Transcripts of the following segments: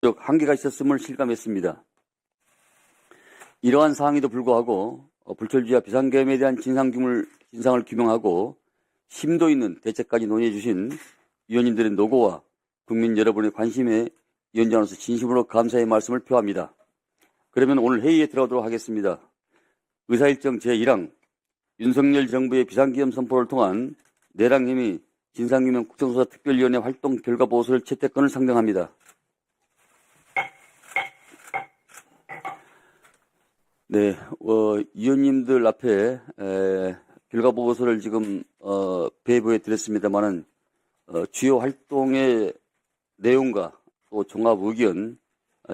한계가 있었음을 실감했습니다. 이러한 상황에도 불구하고 불철주야 비상계엄에 대한 진상을 규명하고 심도 있는 대책까지 논의해 주신 위원님들의 노고와 국민 여러분의 관심에 위원장으로서 진심으로 감사의 말씀을 표합니다. 그러면 오늘 회의에 들어가도록 하겠습니다. 의사일정 제1항 윤석열 정부의 비상계엄 선포를 통한 내랑힘이 진상규명 국정조사 특별위원회 활동 결과 보고서를 채택권을 상정합니다. 네, 위원님들 앞에 결과 보고서를 지금 배부해 드렸습니다만은 주요 활동의 내용과 또 종합 의견,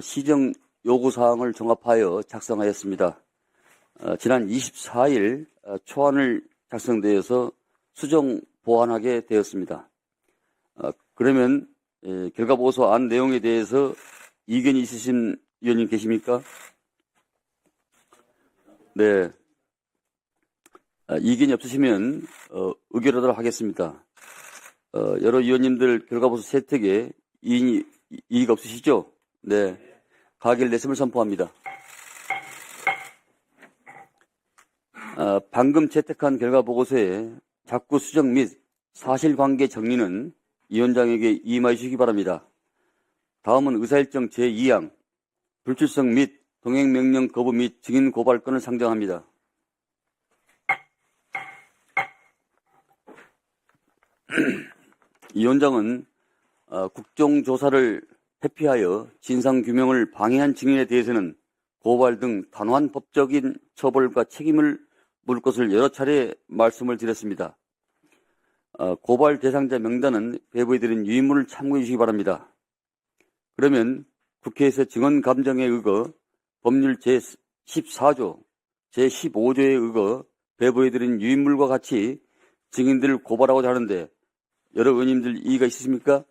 시정 요구 사항을 종합하여 작성하였습니다. 지난 24일 초안을 작성되어서 수정 보완하게 되었습니다. 그러면 결과 보고서 안 내용에 대해서 이견이 있으신 위원님 계십니까? 네. 이견이 없으시면 의결하도록 하겠습니다. 여러 위원님들 결과보고서 채택에 이의가 없으시죠? 네. 가결 냈음을 선포합니다. 방금 채택한 결과보고서에 자꾸 수정 및 사실관계 정리는 위원장에게 임하여 주시기 바랍니다. 다음은 의사일정 제2항 불출석 및 동행명령 거부 및 증인 고발권을 상정합니다. 위원장은 국정조사를 회피하여 진상규명을 방해한 증인에 대해서는 고발 등 단호한 법적인 처벌과 책임을 물을 것을 여러 차례 말씀을 드렸습니다. 고발 대상자 명단은 배부해드린 유인물을 참고해 주시기 바랍니다. 그러면 국회에서 증언감정에 의거 법률 제14조, 제15조에 의거 배부해드린 유인물과 같이 증인들을 고발하고자 하는데 여러 의원님들 이의가 있으십니까?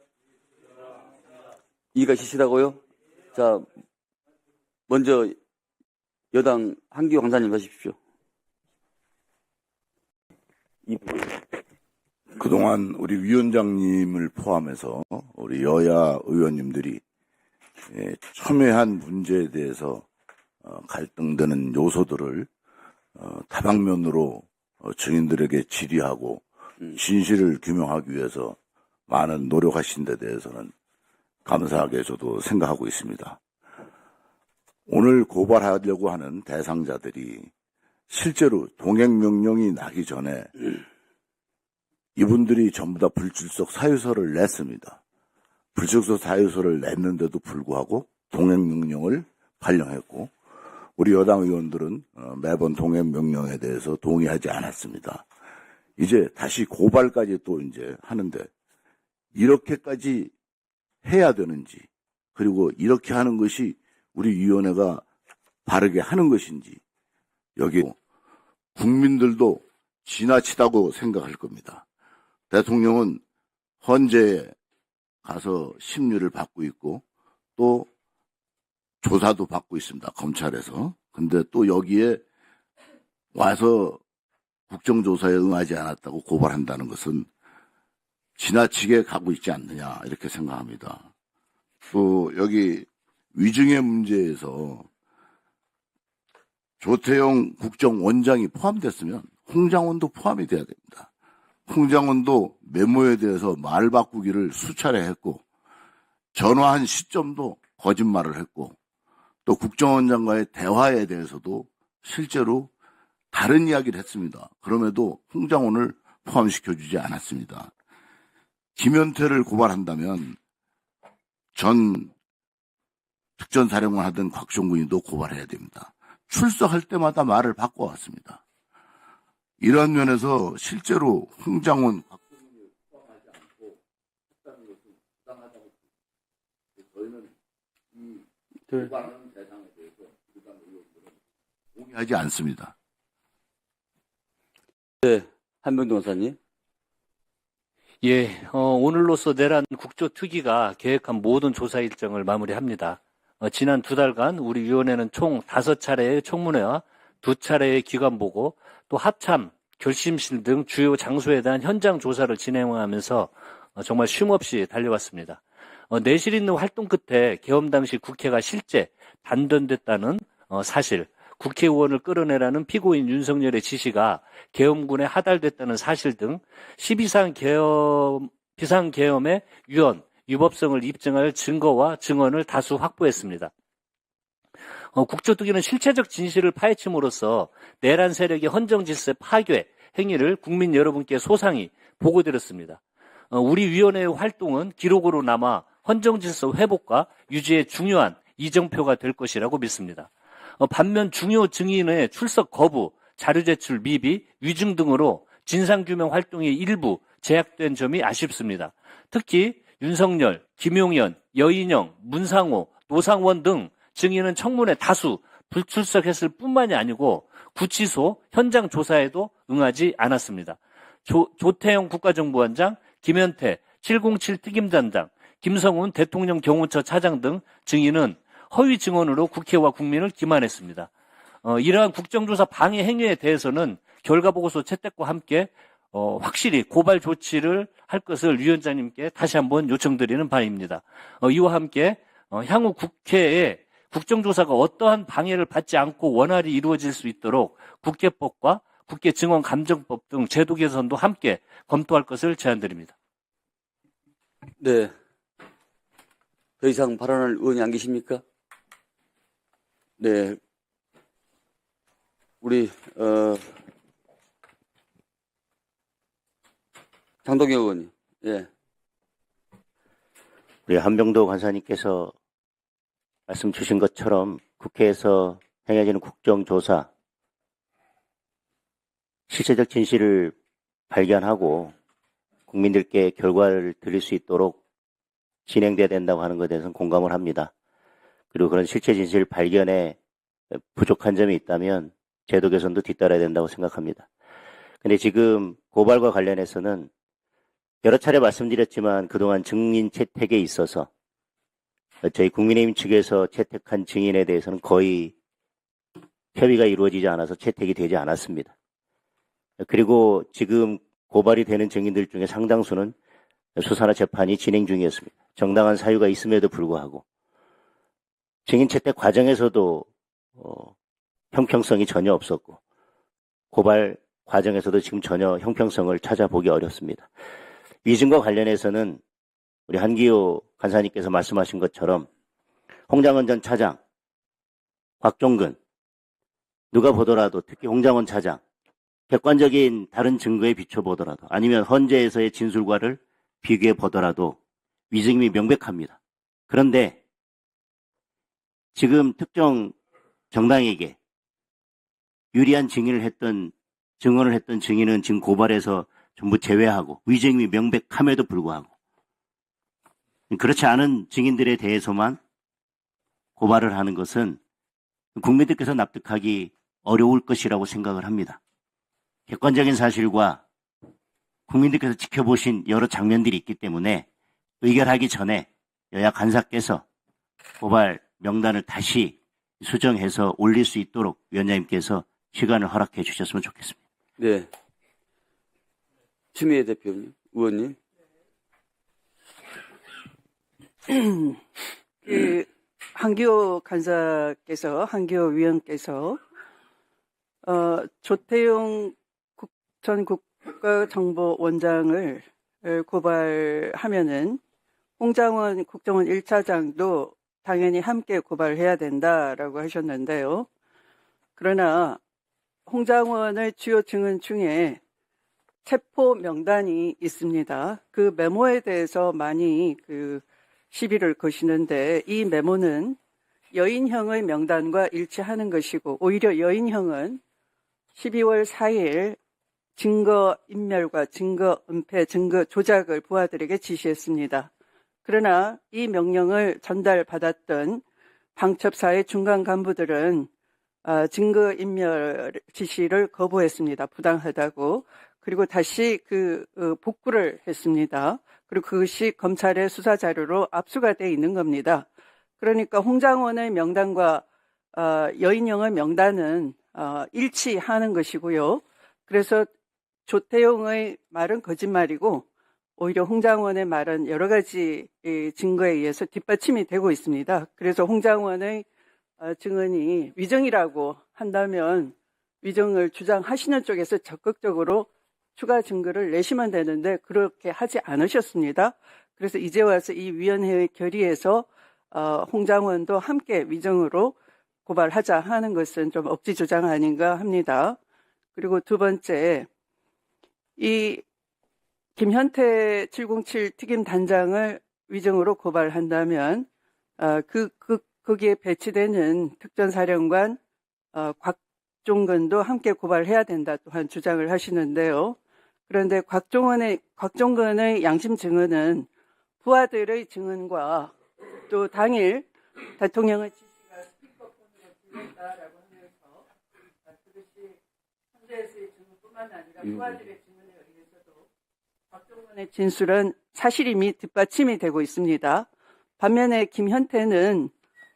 이의가 있으시다고요? 자, 먼저 여당 한기호 강사님 하십시오. 그동안 우리 위원장님을 포함해서 우리 여야 의원님들이 첨예한 문제에 대해서 갈등되는 요소들을 다방면으로 증인들에게 질의하고 진실을 규명하기 위해서 많은 노력하신 데 대해서는 감사하게 저도 생각하고 있습니다. 오늘 고발하려고 하는 대상자들이 실제로 동행명령이 나기 전에 이분들이 전부 다 불출석 사유서를 냈습니다. 불출석 사유서를 냈는데도 불구하고 동행명령을 발령했고 우리 여당 의원들은 매번 동행명령에 대해서 동의하지 않았습니다. 이제 다시 고발까지 또 이제 하는데 이렇게까지 해야 되는지 그리고 이렇게 하는 것이 우리 위원회가 바르게 하는 것인지 여기 국민들도 지나치다고 생각할 겁니다. 대통령은 헌재에 가서 심리를 받고 있고 또 조사도 받고 있습니다. 검찰에서. 근데 또 여기에 와서 국정조사에 응하지 않았다고 고발한다는 것은 지나치게 가고 있지 않느냐 이렇게 생각합니다. 또 여기 위증의 문제에서 조태용 국정원장이 포함됐으면 홍장원도 포함이 돼야 됩니다. 홍장원도 메모에 대해서 말 바꾸기를 수차례 했고 전화한 시점도 거짓말을 했고 또 국정원장과의 대화에 대해서도 실제로 다른 이야기를 했습니다. 그럼에도 홍장원을 포함시켜주지 않았습니다. 김현태를 고발한다면 전 특전사령관 하던 곽종군이도 고발해야 됩니다. 출석할 때마다 말을 바꿔왔습니다. 이러한 면에서 실제로 홍장원, 곽종군을 포함하지 않고 했다는 것은 부당하다고 저희는 이 고발하는 대상에 대해서 일반 의원들은 동의하지 않습니다. 네, 한병도 원사님. 예, 오늘로써 내란 국조특위가 계획한 모든 조사 일정을 마무리합니다. 지난 2달간 우리 위원회는 총 5차례의 청문회와 2차례의 기관보고 또 합참, 결심실 등 주요 장소에 대한 현장 조사를 진행하면서 정말 쉼없이 달려왔습니다. 내실 있는 활동 끝에 계엄 당시 국회가 실제 단련됐다는 사실, 국회의원을 끌어내라는 피고인 윤석열의 지시가 계엄군에 하달됐다는 사실 등 12상 비상계엄의 위법성을 입증할 증거와 증언을 다수 확보했습니다. 국조특위는 실체적 진실을 파헤침으로써 내란 세력의 헌정질서 파괴 행위를 국민 여러분께 소상히 보고드렸습니다. 우리 위원회의 활동은 기록으로 남아 헌정질서 회복과 유지에 중요한 이정표가 될 것이라고 믿습니다. 반면 중요 증인의 출석 거부, 자료 제출 미비, 위증 등으로 진상규명 활동이 일부 제약된 점이 아쉽습니다. 특히 윤석열, 김용현, 여인영, 문상호, 노상원 등 증인은 청문회 다수 불출석했을 뿐만이 아니고 구치소 현장 조사에도 응하지 않았습니다. 조태영 국가정보원장, 김현태 707 특임단장, 김성훈 대통령 경호처 차장 등 증인은 허위 증언으로 국회와 국민을 기만했습니다. 이러한 국정조사 방해 행위에 대해서는 결과보고서 채택과 함께 확실히 고발 조치를 할 것을 위원장님께 다시 한번 요청드리는 바입니다. 이와 함께 향후 국회에 국정조사가 어떠한 방해를 받지 않고 원활히 이루어질 수 있도록 국회법과 국회증언감정법 등 제도 개선도 함께 검토할 것을 제안드립니다. 네. 더 이상 발언할 의원이 안 계십니까? 네. 우리, 장동영 의원님. 예. 우리 한병도 간사님께서 말씀 주신 것처럼 국회에서 행해지는 국정조사, 실체적 진실을 발견하고 국민들께 결과를 드릴 수 있도록 진행돼야 된다고 하는 것에 대해서는 공감을 합니다. 그리고 그런 실체 진실 발견에 부족한 점이 있다면 제도 개선도 뒤따라야 된다고 생각합니다. 근데 지금 고발과 관련해서는 여러 차례 말씀드렸지만 그동안 증인 채택에 있어서 저희 국민의힘 측에서 채택한 증인에 대해서는 거의 협의가 이루어지지 않아서 채택이 되지 않았습니다. 그리고 지금 고발이 되는 증인들 중에 상당수는 수사나 재판이 진행 중이었습니다. 정당한 사유가 있음에도 불구하고 증인 채택 과정에서도 형평성이 전혀 없었고 고발 과정에서도 지금 전혀 형평성을 찾아보기 어렵습니다. 위증과 관련해서는 우리 한기호 간사님께서 말씀하신 것처럼 홍장원 전 차장, 곽종근 누가 보더라도 특히 홍장원 차장 객관적인 다른 증거에 비춰보더라도 아니면 헌재에서의 진술과를 비교해 보더라도 위증이 명백합니다. 그런데 지금 특정 정당에게 유리한 증언을 했던 증인은 지금 고발에서 전부 제외하고 위증이 명백함에도 불구하고 그렇지 않은 증인들에 대해서만 고발을 하는 것은 국민들께서 납득하기 어려울 것이라고 생각을 합니다. 객관적인 사실과 국민들께서 지켜보신 여러 장면들이 있기 때문에 의결하기 전에 여야 간사께서 고발 명단을 다시 수정해서 올릴 수 있도록 위원장님께서 시간을 허락해 주셨으면 좋겠습니다. 네. 추미애 대표님, 의원님. 한기호 한기호 위원께서 조태용 전 국가정보원장을 고발하면은 홍장원 국정원 1차장도 당연히 함께 고발해야 된다라고 하셨는데요. 그러나 홍장원의 주요 증언 중에 체포 명단이 있습니다. 그 메모에 대해서 많이 시비를 거시는데 이 메모는 여인형의 명단과 일치하는 것이고 오히려 여인형은 12월 4일 증거 인멸과 증거 은폐, 증거 조작을 부하들에게 지시했습니다. 그러나 이 명령을 전달받았던 방첩사의 중간 간부들은 증거 인멸 지시를 거부했습니다. 부당하다고. 그리고 다시 복구를 했습니다. 그리고 그것이 검찰의 수사 자료로 압수가 돼 있는 겁니다. 그러니까 홍장원의 명단과 여인영의 명단은 일치하는 것이고요. 그래서 조태용의 말은 거짓말이고 오히려 홍 장관의 말은 여러 가지 증거에 의해서 뒷받침이 되고 있습니다. 그래서 홍 장관의 증언이 위정이라고 한다면 위정을 주장하시는 쪽에서 적극적으로 추가 증거를 내시면 되는데 그렇게 하지 않으셨습니다. 그래서 이제 와서 이 위원회의 결의에서 홍 장관도 함께 위정으로 고발하자 하는 것은 좀 억지 주장 아닌가 합니다. 그리고 두 번째, 이 김현태 707 특임 단장을 위정으로 고발한다면 거기에 배치되는 특전사령관 곽종근도 함께 고발해야 된다 또한 주장을 하시는데요. 그런데 곽종근의 양심 증언은 부하들의 증언과 또 당일 대통령의 지시가 스피커폰으로 들렸다라고 하면서 그것이 현재에서의 증언뿐만 아니라 부하들의 증언에 의해서도 곽종근의 진술은 사실임이 뒷받침이 되고 있습니다. 반면에 김현태는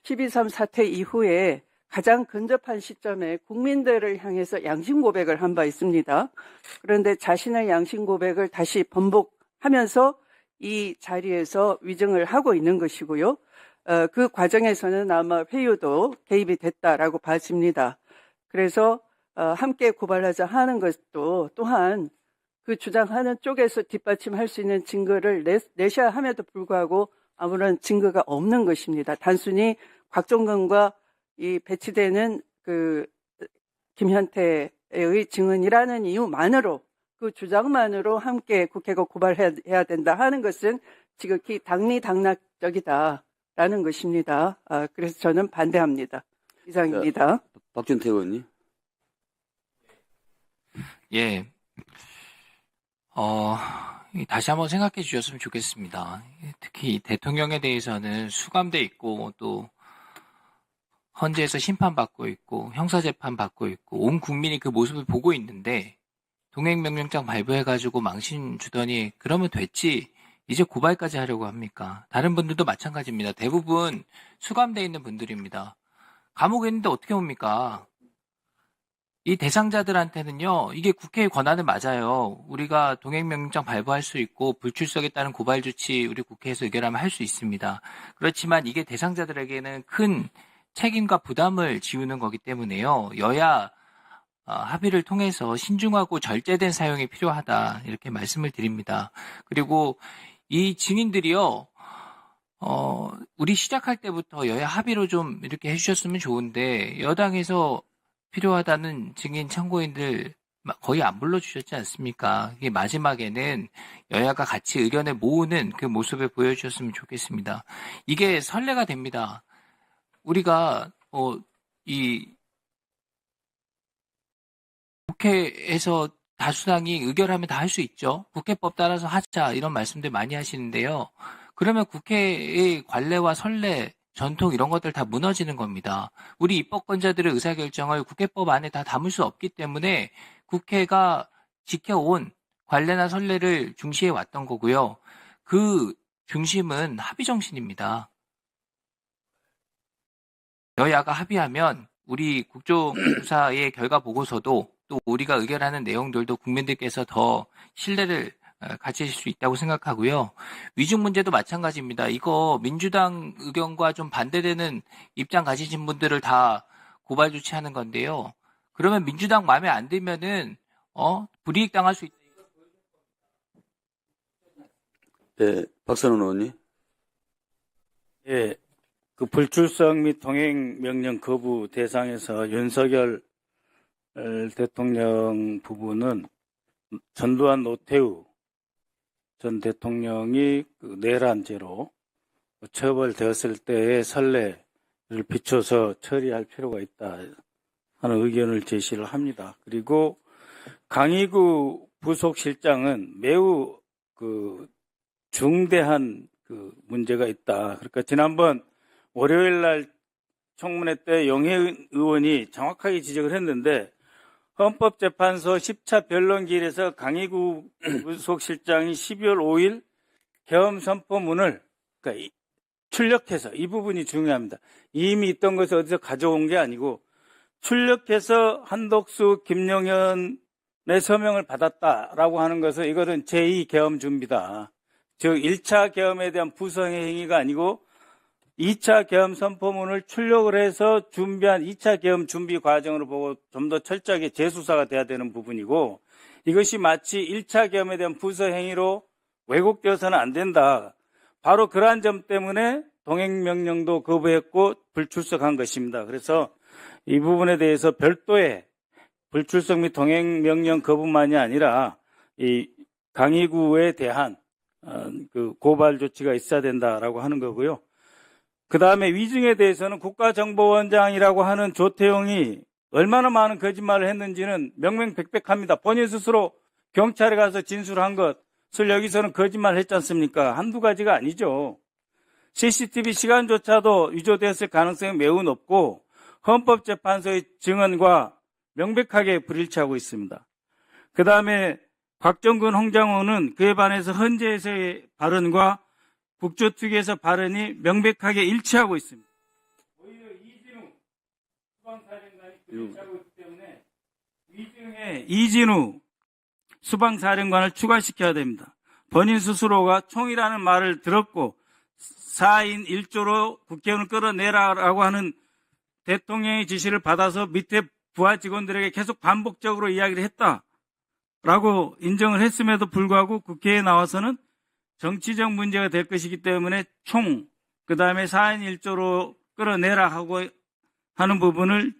12.3 사태 이후에 가장 근접한 시점에 국민들을 향해서 양심 고백을 한 바 있습니다. 그런데 자신의 양심 고백을 다시 번복하면서 이 자리에서 위증을 하고 있는 것이고요. 그 과정에서는 아마 회유도 개입이 됐다라고 봐집니다. 그래서 함께 고발하자 하는 것도 또한 그 주장하는 쪽에서 뒷받침할 수 있는 증거를 내셔야 함에도 불구하고 아무런 증거가 없는 것입니다. 단순히 곽종근과 이 배치되는 그 김현태의 증언이라는 이유만으로 그 주장만으로 함께 국회가 고발해야 된다 하는 것은 지극히 당리당락적이다라는 것입니다. 그래서 저는 반대합니다. 이상입니다. 박준태 의원님. 예. 다시 한번 생각해 주셨으면 좋겠습니다. 특히 대통령에 대해서는 수감돼 있고 또 헌재에서 심판받고 있고 형사재판 받고 있고 온 국민이 그 모습을 보고 있는데 동행명령장 발부해가지고 망신 주더니 그러면 됐지 이제 고발까지 하려고 합니까? 다른 분들도 마찬가지입니다. 대부분 수감돼 있는 분들입니다. 감옥에 있는데 어떻게 옵니까? 이 대상자들한테는요, 이게 국회의 권한은 맞아요. 우리가 동행명령장 발부할 수 있고 불출석에 따른 고발 조치 우리 국회에서 의결하면 할 수 있습니다. 그렇지만 이게 대상자들에게는 큰 책임과 부담을 지우는 거기 때문에요. 여야 합의를 통해서 신중하고 절제된 사용이 필요하다 이렇게 말씀을 드립니다. 그리고 이 증인들이요, 우리 시작할 때부터 여야 합의로 좀 이렇게 해주셨으면 좋은데 여당에서 필요하다는 증인 참고인들 거의 안 불러주셨지 않습니까? 이게 마지막에는 여야가 같이 의견을 모으는 그 모습을 보여주셨으면 좋겠습니다. 이게 선례가 됩니다. 우리가 이 국회에서 다수당이 의결하면 다 할 수 있죠. 국회법 따라서 하자 이런 말씀들 많이 하시는데요. 그러면 국회의 관례와 선례, 전통 이런 것들 다 무너지는 겁니다. 우리 입법권자들의 의사결정을 국회법 안에 다 담을 수 없기 때문에 국회가 지켜온 관례나 선례를 중시해 왔던 거고요. 그 중심은 합의 정신입니다. 여야가 합의하면 우리 국정조사의 결과 보고서도 또 우리가 의결하는 내용들도 국민들께서 더 신뢰를 가지실 수 있다고 생각하고요. 위증 문제도 마찬가지입니다. 이거 민주당 의견과 좀 반대되는 입장 가지신 분들을 다 고발 조치하는 건데요. 그러면 민주당 마음에 안 들면은 불이익 당할 수 있다. 네, 박선원 의원님. 예, 그 불출석 및 동행 명령 거부 대상에서 윤석열 대통령 부부는 전두환 노태우 전 대통령이 그 내란죄로 처벌되었을 때의 선례를 비춰서 처리할 필요가 있다 하는 의견을 제시를 합니다. 그리고 강희구 부속실장은 매우 그 중대한 그 문제가 있다. 그러니까 지난번 월요일 날 청문회 때 영혜 의원이 정확하게 지적을 했는데 헌법재판소 10차 변론기일에서 강희구 부속실장이 12월 5일 계엄 선포문을 그러니까 출력해서 이 부분이 중요합니다. 이미 있던 것을 어디서 가져온 게 아니고 출력해서 한덕수, 김용현을 내 서명을 받았다라고 하는 것은 이거는 제2계엄 준비다. 즉 1차 계엄에 대한 부성의 행위가 아니고 2차 계엄 선포문을 출력을 해서 준비한 2차 계엄 준비 과정으로 보고 좀 더 철저하게 재수사가 돼야 되는 부분이고, 이것이 마치 1차 계엄에 대한 부서 행위로 왜곡되어서는 안 된다. 바로 그러한 점 때문에 동행명령도 거부했고 불출석한 것입니다. 그래서 이 부분에 대해서 별도의 불출석 및 동행명령 거부만이 아니라 이 강의구에 대한 그 고발 조치가 있어야 된다라고 하는 거고요. 그 다음에 위증에 대해서는 국가정보원장이라고 하는 조태용이 얼마나 많은 거짓말을 했는지는 명명백백합니다. 본인 스스로 경찰에 가서 진술한 것을 여기서는 거짓말을 했지 않습니까? 한두 가지가 아니죠. CCTV 시간조차도 위조되었을 가능성이 매우 높고 헌법재판소의 증언과 명백하게 불일치하고 있습니다. 그 다음에 곽정근 홍장호는 그에 반해서 헌재에서의 발언과 국조특위에서 발언이 명백하게 일치하고 있습니다. 오히려 이진우 수방사령관이 일치하고 있기 때문에 위증에 이진우 수방사령관을 추가시켜야 됩니다. 본인 스스로가 총이라는 말을 들었고 4인 1조로 국회의원을 끌어내라라고 하는 대통령의 지시를 받아서 밑에 부하 직원들에게 계속 반복적으로 이야기를 했다라고 인정을 했음에도 불구하고 국회에 나와서는 정치적 문제가 될 것이기 때문에 총, 그 다음에 4인 1조로 끌어내라 하고 하는 부분을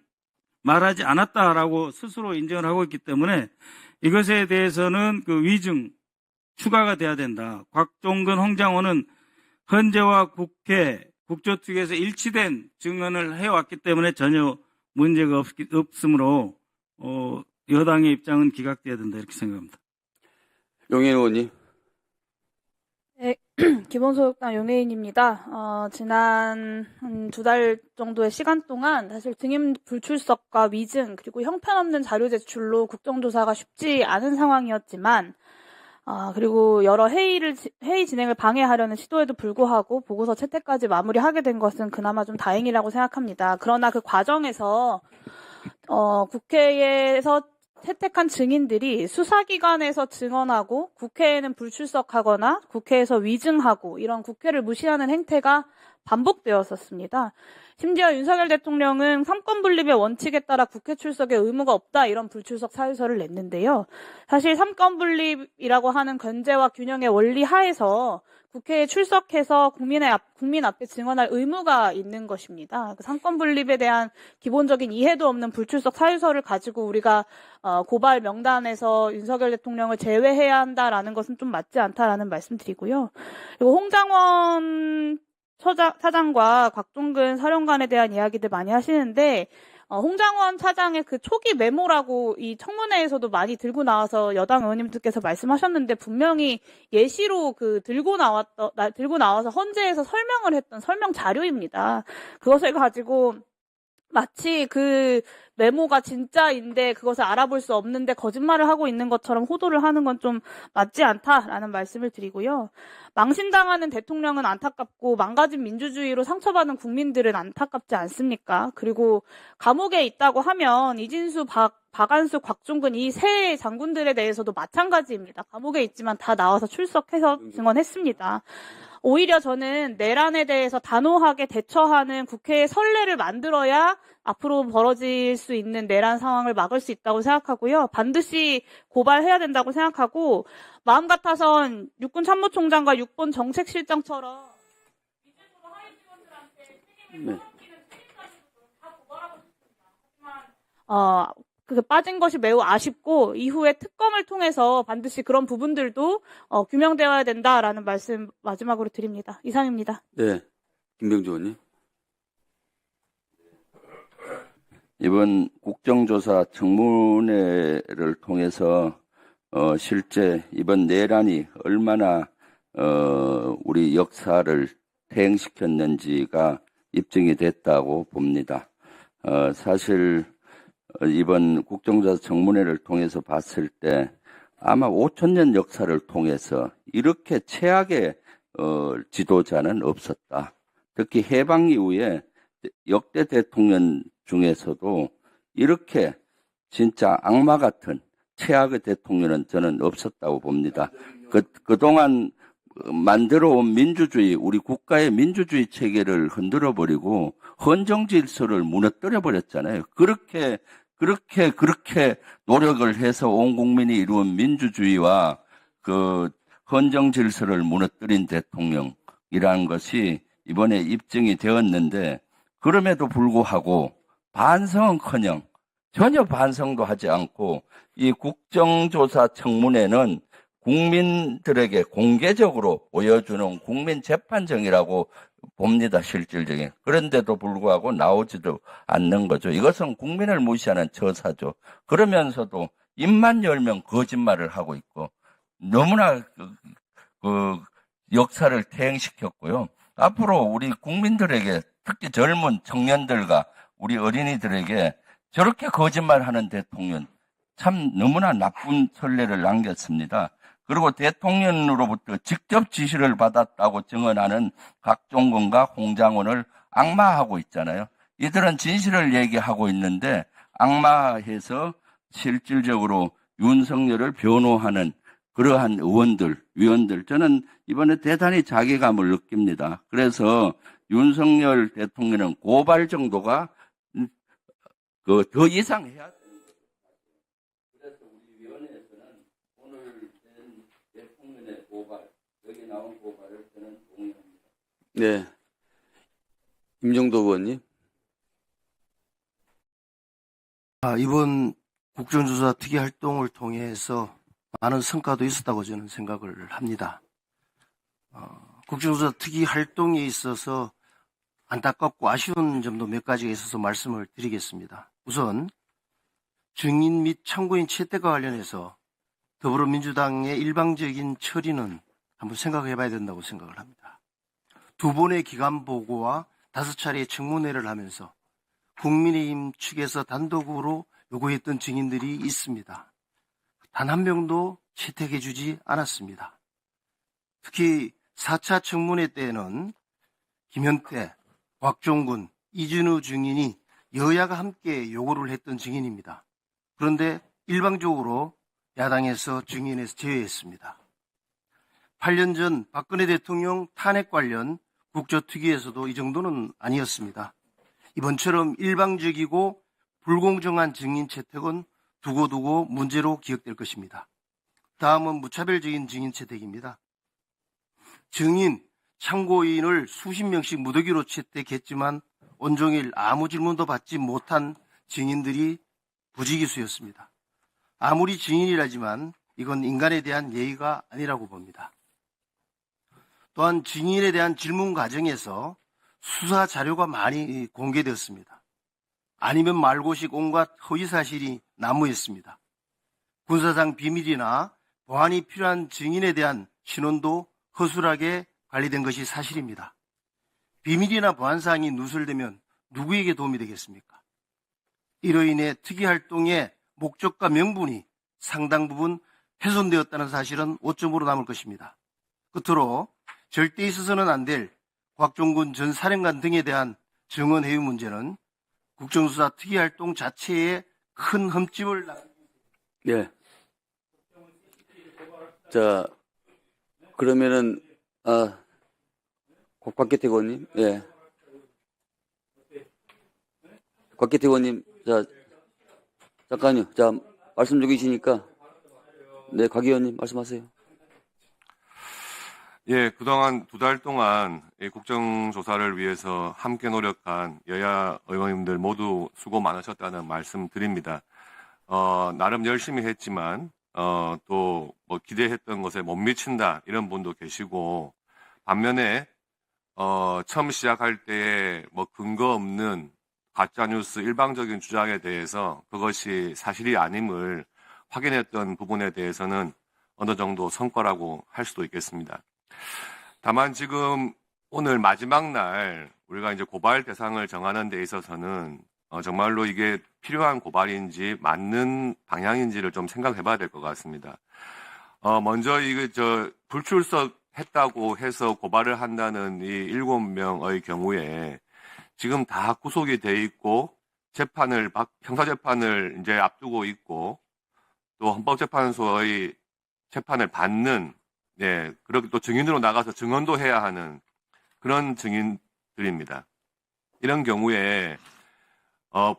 말하지 않았다라고 스스로 인정을 하고 있기 때문에 이것에 대해서는 그 위증 추가가 돼야 된다. 곽종근 홍장호는 헌재와 국회, 국조특위에서 일치된 증언을 해왔기 때문에 전혀 문제가 없으므로 여당의 입장은 기각돼야 된다 이렇게 생각합니다. 용인 의원님. 네, 기본소득당 용해인입니다. 지난 한 2달 정도의 시간 동안 사실 증인 불출석과 위증 그리고 형편없는 자료 제출로 국정조사가 쉽지 않은 상황이었지만 그리고 여러 회의 진행을 방해하려는 시도에도 불구하고 보고서 채택까지 마무리하게 된 것은 그나마 좀 다행이라고 생각합니다. 그러나 그 과정에서 국회에서 채택한 증인들이 수사기관에서 증언하고 국회에는 불출석하거나 국회에서 위증하고 이런 국회를 무시하는 행태가 반복되었었습니다. 심지어 윤석열 대통령은 삼권 분립의 원칙에 따라 국회 출석에 의무가 없다 이런 불출석 사유서를 냈는데요. 사실 삼권 분립이라고 하는 견제와 균형의 원리 하에서 국회에 출석해서 국민 앞에 증언할 의무가 있는 것입니다. 삼권 분립에 대한 기본적인 이해도 없는 불출석 사유서를 가지고 우리가 고발 명단에서 윤석열 대통령을 제외해야 한다라는 것은 좀 맞지 않다라는 말씀드리고요. 그리고 홍장원 차장과 곽종근 사령관에 대한 이야기들 많이 하시는데 홍장원 차장의 그 초기 메모라고 이 청문회에서도 많이 들고 나와서 여당 의원님들께서 말씀하셨는데 분명히 예시로 들고 나와서 헌재에서 설명을 했던 설명 자료입니다. 그것을 가지고 마치 그 메모가 진짜인데 그것을 알아볼 수 없는데 거짓말을 하고 있는 것처럼 호도를 하는 건 좀 맞지 않다라는 말씀을 드리고요. 망신당하는 대통령은 안타깝고 망가진 민주주의로 상처받은 국민들은 안타깝지 않습니까? 그리고 감옥에 있다고 하면 이진수, 박안수, 곽종근 이 세 장군들에 대해서도 마찬가지입니다. 감옥에 있지만 다 나와서 출석해서 증언했습니다. 오히려 저는 내란에 대해서 단호하게 대처하는 국회의 선례를 만들어야 앞으로 벌어질 수 있는 내란 상황을 막을 수 있다고 생각하고요. 반드시 고발해야 된다고 생각하고 마음 같아선 육군 참모총장과 육본 정책실장처럼 이제부터 하위 직원들한테 책임을 떠넘기는 책임자들도 다 고발하고 싶습니다. 하지만 그 빠진 것이 매우 아쉽고 이후에 특검을 통해서 반드시 그런 부분들도 규명되어야 된다라는 말씀 마지막으로 드립니다. 이상입니다. 네. 김병주 의원님. 이번 국정조사 청문회를 통해서 실제 이번 내란이 얼마나 우리 역사를 퇴행시켰는지가 입증이 됐다고 봅니다. 사실 이번 국정조사 청문회를 통해서 봤을 때 아마 5,000년 역사를 통해서 이렇게 최악의 지도자는 없었다. 특히 해방 이후에 역대 대통령 중에서도 이렇게 진짜 악마 같은 최악의 대통령은 저는 없었다고 봅니다. 그동안 만들어온 민주주의, 우리 국가의 민주주의 체계를 흔들어버리고 헌정 질서를 무너뜨려 버렸잖아요. 그렇게 노력을 해서 온 국민이 이루은 민주주의와 그 헌정 질서를 무너뜨린 대통령이라는 것이 이번에 입증이 되었는데, 그럼에도 불구하고 반성은커녕 전혀 반성도 하지 않고 이 국정조사 청문회는 국민들에게 공개적으로 보여주는 국민재판정이라고 봅니다, 실질적인. 그런데도 불구하고 나오지도 않는 거죠. 이것은 국민을 무시하는 처사죠. 그러면서도 입만 열면 거짓말을 하고 있고 너무나 그 역사를 퇴행시켰고요. 앞으로 우리 국민들에게, 특히 젊은 청년들과 우리 어린이들에게 저렇게 거짓말하는 대통령, 참 너무나 나쁜 선례를 남겼습니다. 그리고 대통령으로부터 직접 지시를 받았다고 증언하는 각종건과 홍장원을 악마하고 있잖아요. 이들은 진실을 얘기하고 있는데 악마해서 실질적으로 윤석열을 변호하는 그러한 위원들, 저는 이번에 대단히 자괴감을 느낍니다. 그래서 윤석열 대통령은 고발 정도가 더 이상 해야 됩니다. 그래서 우리 위원회에서는 오늘 된 대통령의 고발, 여기 나온 고발을 저는 동의합니다. 네. 임종도 의원님. 이번 국정조사 특위 활동을 통해서 많은 성과도 있었다고 저는 생각을 합니다. 국정조사 특위 활동에 있어서 안타깝고 아쉬운 점도 몇 가지가 있어서 말씀을 드리겠습니다. 우선 증인 및 참고인 채택과 관련해서 더불어민주당의 일방적인 처리는 한번 생각해 봐야 된다고 생각을 합니다. 2번의 기간 보고와 5차례의 청문회를 하면서 국민의힘 측에서 단독으로 요구했던 증인들이 있습니다. 단 한 명도 채택해 주지 않았습니다. 특히 4차 청문회 때는 김현태, 곽종군, 이준우 증인이 여야가 함께 요구를 했던 증인입니다. 그런데 일방적으로 야당에서 증인에서 제외했습니다. 8년 전 박근혜 대통령 탄핵 관련 국조특위에서도 이 정도는 아니었습니다. 이번처럼 일방적이고 불공정한 증인 채택은 두고두고 문제로 기억될 것입니다. 다음은 무차별적인 증인 채택입니다. 증인, 참고인을 수십 명씩 무더기로 채택했지만 온종일 아무 질문도 받지 못한 증인들이 부지기수였습니다. 아무리 증인이라지만 이건 인간에 대한 예의가 아니라고 봅니다. 또한 증인에 대한 질문 과정에서 수사 자료가 많이 공개되었습니다. 아니면 말고식 온갖 허위사실이 난무했습니다. 군사상 비밀이나 보안이 필요한 증인에 대한 신원도 허술하게 관리된 것이 사실입니다. 비밀이나 보안사항이 누설되면 누구에게 도움이 되겠습니까? 이로 인해 특위활동의 목적과 명분이 상당 부분 훼손되었다는 사실은 오점으로 남을 것입니다. 끝으로 절대 있어서는 안 될 곽종군 전 사령관 등에 대한 증언 해유 문제는 국정조사 특위활동 자체에 큰 흠집을 네. 자, 그러면은, 곽기태 의원님, 예. 곽기태 의원님, 자, 잠깐요. 자, 말씀 중이시니까, 네, 곽 의원님, 말씀하세요. 예, 그동안 2달 동안 이 국정조사를 위해서 함께 노력한 여야 의원님들 모두 수고 많으셨다는 말씀 드립니다. 나름 열심히 했지만, 또 뭐 기대했던 것에 못 미친다, 이런 분도 계시고, 반면에, 처음 시작할 때에 뭐 근거 없는 가짜뉴스 일방적인 주장에 대해서 그것이 사실이 아님을 확인했던 부분에 대해서는 어느 정도 성과라고 할 수도 있겠습니다. 다만 지금 오늘 마지막 날 우리가 이제 고발 대상을 정하는 데 있어서는 정말로 이게 필요한 고발인지 맞는 방향인지를 좀 생각해 봐야 될 것 같습니다. 먼저 불출석했다고 해서 고발을 한다는 이 7명의 경우에 지금 다 구속이 돼 있고 형사재판을 이제 앞두고 있고 또 헌법재판소의 재판을 받는, 네, 그렇게 또 증인으로 나가서 증언도 해야 하는 그런 증인들입니다. 이런 경우에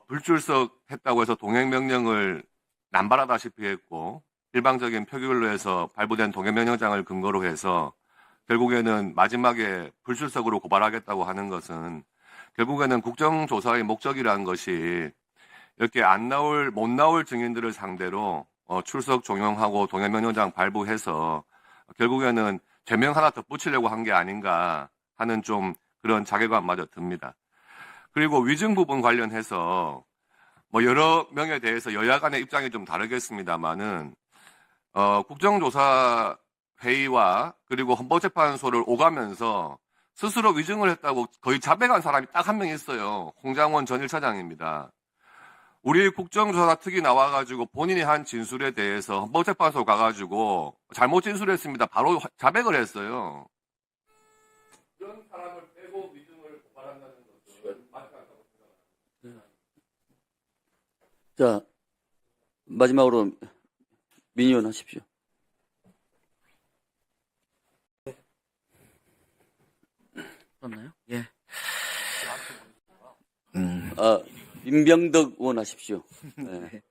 불출석했다고 해서 동행명령을 남발하다시피 했고 일방적인 표결로 해서 발부된 동행명령장을 근거로 해서 결국에는 마지막에 불출석으로 고발하겠다고 하는 것은 결국에는 국정조사의 목적이라는 것이 이렇게 못 나올 증인들을 상대로 출석 종용하고 동행명령장 발부해서 결국에는 죄명 하나 덧붙이려고 한 게 아닌가 하는 좀 그런 자괴감마저 듭니다. 그리고 위증 부분 관련해서 여러 명에 대해서 여야 간의 입장이 좀 다르겠습니다만은 국정조사 회의와 그리고 헌법재판소를 오가면서 스스로 위증을 했다고 거의 자백한 사람이 딱 한 명 있어요. 홍장원 전 1차장입니다. 우리 국정조사 특위 나와가지고 본인이 한 진술에 대해서 헌법재판소 가가지고 잘못 진술했습니다. 바로 자백을 했어요. 이런 사람을 빼고 위증을 고발한다는 것은 맞지 않다고 생각합니다. 자, 마지막으로 민의원 하십시오. 그렇나요? 예. 임병덕 의원 하십시오. 네.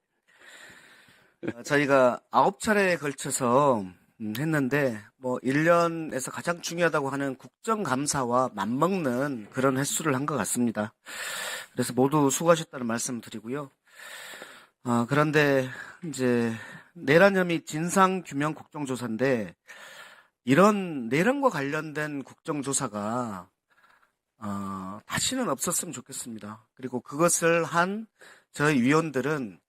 저희가 9차례에 걸쳐서 했는데 1년에서 가장 중요하다고 하는 국정감사와 맞먹는 그런 횟수를 한 것 같습니다. 그래서 모두 수고하셨다는 말씀 드리고요. 그런데 이제 내란 혐의 진상 규명 국정조사인데 이런 내란과 관련된 국정조사가 다시는 없었으면 좋겠습니다. 그리고 그것을 한 저희 위원들은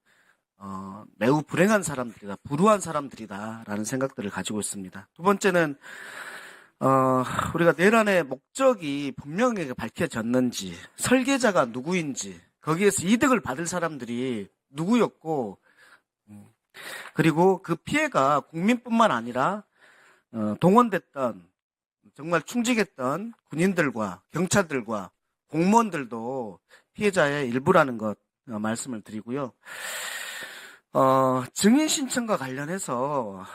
매우 불행한 사람들이다, 불우한 사람들이다라는 생각들을 가지고 있습니다. 두 번째는 우리가 내란의 목적이 분명하게 밝혀졌는지, 설계자가 누구인지, 거기에서 이득을 받을 사람들이 누구였고, 그리고 그 피해가 국민뿐만 아니라 동원됐던 정말 충직했던 군인들과 경찰들과 공무원들도 피해자의 일부라는 것 말씀을 드리고요. 증인 신청과 관련해서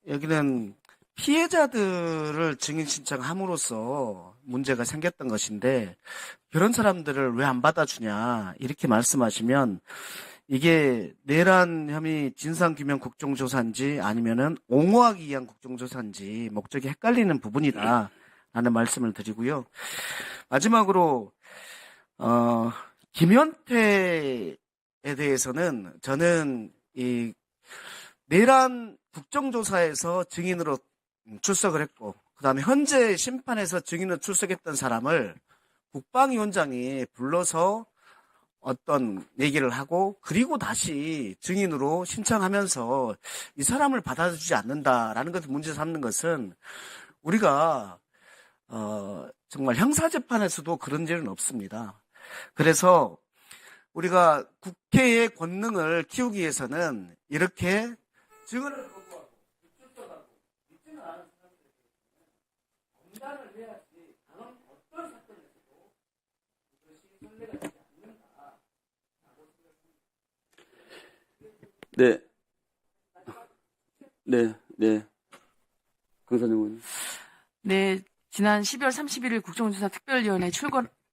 여기는 피해자들을 증인 신청함으로써 문제가 생겼던 것인데 그런 사람들을 왜 안 받아주냐 이렇게 말씀하시면 이게 내란 혐의 진상규명 국정조사인지 아니면은 옹호하기 위한 국정조사인지 목적이 헷갈리는 부분이다 라는 말씀을 드리고요. 마지막으로 김현태에 대해서는 저는 이 내란 국정조사에서 증인으로 출석을 했고 그 다음에 현재 심판에서 증인으로 출석했던 사람을 국방위원장이 불러서 어떤 얘기를 하고 그리고 다시 증인으로 신청하면서 이 사람을 받아주지 않는다라는 것을 문제 삼는 것은 우리가 정말 형사재판에서도 그런 일은 없습니다. 그래서 우리가 국회의 권능을 키우기 위해서는 이렇게 증언을 거부하고 출석하고 믿지는 않은 사람들에게 검단을 해야지 다른 어떤 사건에서도 이것이 선례가 되지 않는다라고 생각합니다. 네. 강사님 의원. 네, 지난 12월 31일 국정조사 특별위원회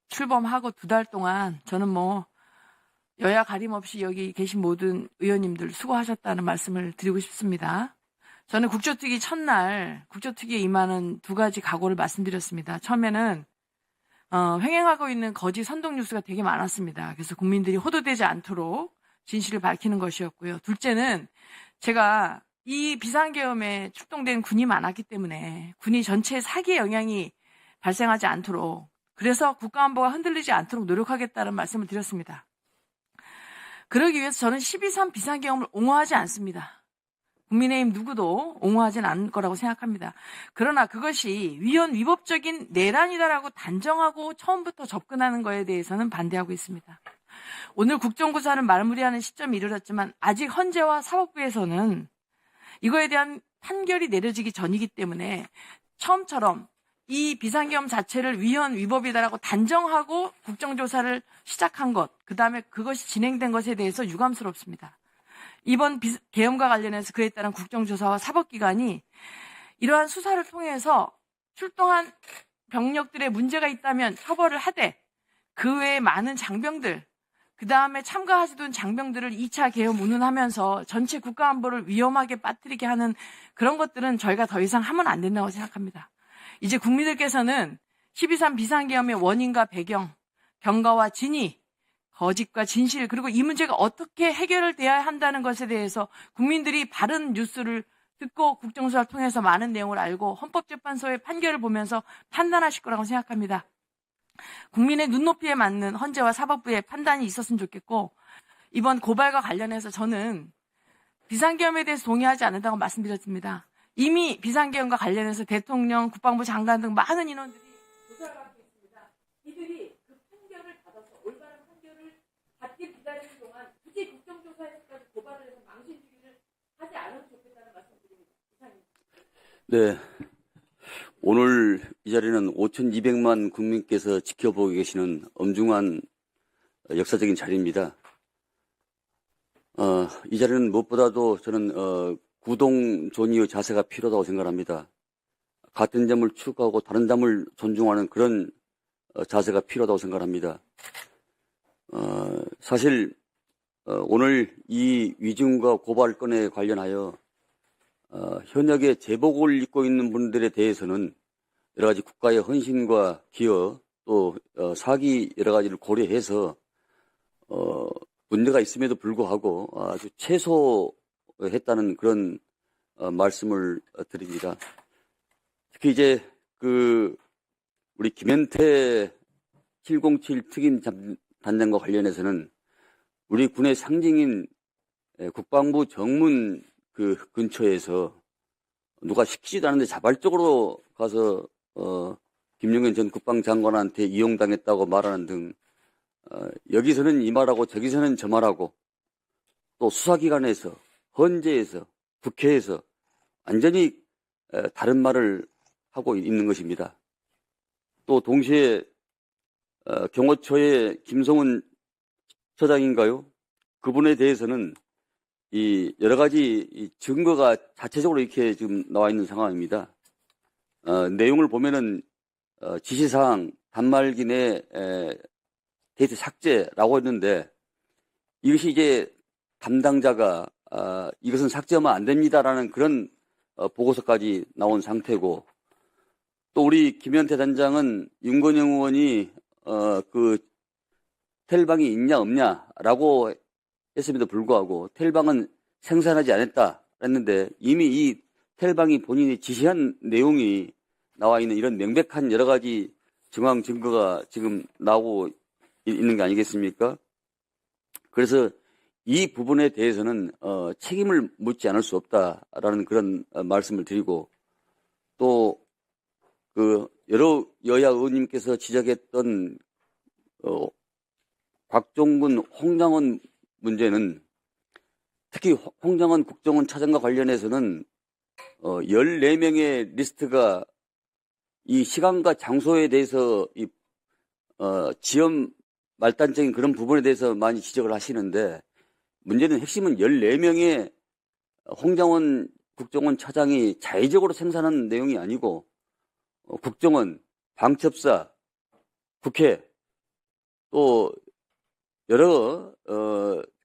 출범하고 2달 동안 저는 여야 가림없이 여기 계신 모든 의원님들 수고하셨다는 말씀을 드리고 싶습니다. 저는 국조특위 첫날 국조특위에 임하는 2가지 각오를 말씀드렸습니다. 처음에는 횡행하고 있는 거짓 선동 뉴스가 되게 많았습니다. 그래서 국민들이 호도되지 않도록 진실을 밝히는 것이었고요. 둘째는 제가 이 비상계엄에 출동된 군이 많았기 때문에 군이 전체 사기의 영향이 발생하지 않도록 그래서 국가안보가 흔들리지 않도록 노력하겠다는 말씀을 드렸습니다. 그러기 위해서 저는 12.3 비상계엄을 옹호하지 않습니다. 국민의힘 누구도 옹호하지는 않을 거라고 생각합니다. 그러나 그것이 위헌 위법적인 내란이다라고 단정하고 처음부터 접근하는 거에 대해서는 반대하고 있습니다. 오늘 국정조사를 마무리하는 시점이 이르렀지만 아직 헌재와 사법부에서는 이거에 대한 판결이 내려지기 전이기 때문에 처음처럼 이 비상계엄 자체를 위헌 위법이다라고 단정하고 국정조사를 시작한 것, 그 다음에 그것이 진행된 것에 대해서 유감스럽습니다. 이번 계엄과 관련해서 그에 따른 국정조사와 사법기관이 이러한 수사를 통해서 출동한 병력들의 문제가 있다면 처벌을 하되 그 외에 많은 장병들, 그 다음에 참가하시던 장병들을 2차 계엄 운운하면서 전체 국가안보를 위험하게 빠뜨리게 하는 그런 것들은 저희가 더 이상 하면 안 된다고 생각합니다. 이제 국민들께서는 12.3 비상계엄의 원인과 배경, 경과와 진위, 거짓과 진실, 그리고 이 문제가 어떻게 해결돼야 한다는 것에 대해서 국민들이 바른 뉴스를 듣고 국정조사를 통해서 많은 내용을 알고 헌법재판소의 판결을 보면서 판단하실 거라고 생각합니다. 국민의 눈높이에 맞는 헌재와 사법부의 판단이 있었으면 좋겠고, 이번 고발과 관련해서 저는 비상계엄에 대해서 동의하지 않는다고 말씀드렸습니다. 이미 비상계엄과 관련해서 대통령, 국방부 장관 등 많은 인원들이 조사를 받고 있습니다. 이들이 그 판결을 받아서 올바른 판결을 받길 기다리는 동안 굳이 국정조사에서까지 고발을 해서 망신주의를 하지 않으면 좋겠다는 말씀드립니다. 이상입니다. 네. 오늘 이 자리는 5,200만 국민께서 지켜보고 계시는 엄중한 역사적인 자리입니다. 이 자리는 무엇보다도 저는 구동존의의 자세가 필요하다고 생각합니다. 같은 점을 추구하고 다른 점을 존중하는 그런 자세가 필요하다고 생각합니다. 사실 오늘 이 위증과 고발 건에 관련하여 현역의 제복을 입고 있는 분들에 대해서는 여러 가지 국가의 헌신과 기여 또 사기 여러 가지를 고려해서 문제가 있음에도 불구하고 아주 최소했다는 그런 말씀을 드립니다. 특히 이제 우리 김현태 707 특임 단장과 관련해서는 우리 군의 상징인 국방부 정문 그 근처에서 누가 시키지도 않는데 자발적으로 가서 김용현 전 국방장관한테 이용당했다고 말하는 등 여기서는 이 말하고 저기서는 저 말하고 또 수사기관에서 헌재에서 국회에서 완전히 다른 말을 하고 있는 것입니다. 또 동시에 경호처의 김성훈 처장인가요? 그분에 대해서는 이 여러 가지 이 증거가 자체적으로 이렇게 지금 나와 있는 상황입니다. 내용을 보면은 지시사항 단말기 내 데이터 삭제라고 했는데 이것이 이제 담당자가 이것은 삭제하면 안 됩니다라는 그런 보고서까지 나온 상태고, 또 우리 김현태 단장은 윤건영 의원이 그 텔방이 있냐 없냐라고 했음에도 불구하고 텔방은 생산하지 않았다 했는데 이미 이 텔방이 본인이 지시한 내용이 나와 있는 이런 명백한 여러 가지 정황 증거가 지금 나오고 있는 게 아니겠습니까? 그래서 이 부분에 대해서는 책임을 묻지 않을 수 없다라는 그런 말씀을 드리고, 또 그 여러 여야 의원님께서 지적했던 곽종근, 홍장원 문제는 특히 홍장원 국정원 차장과 관련해서는 14명의 리스트가 이 시간과 장소에 대해서 이 지연 말단적인 그런 부분에 대해서 많이 지적을 하시는데, 문제는 핵심은 14명의 홍장원 국정원 차장이 자의적으로 생산한 내용이 아니고 국정원, 방첩사, 국회 또 여러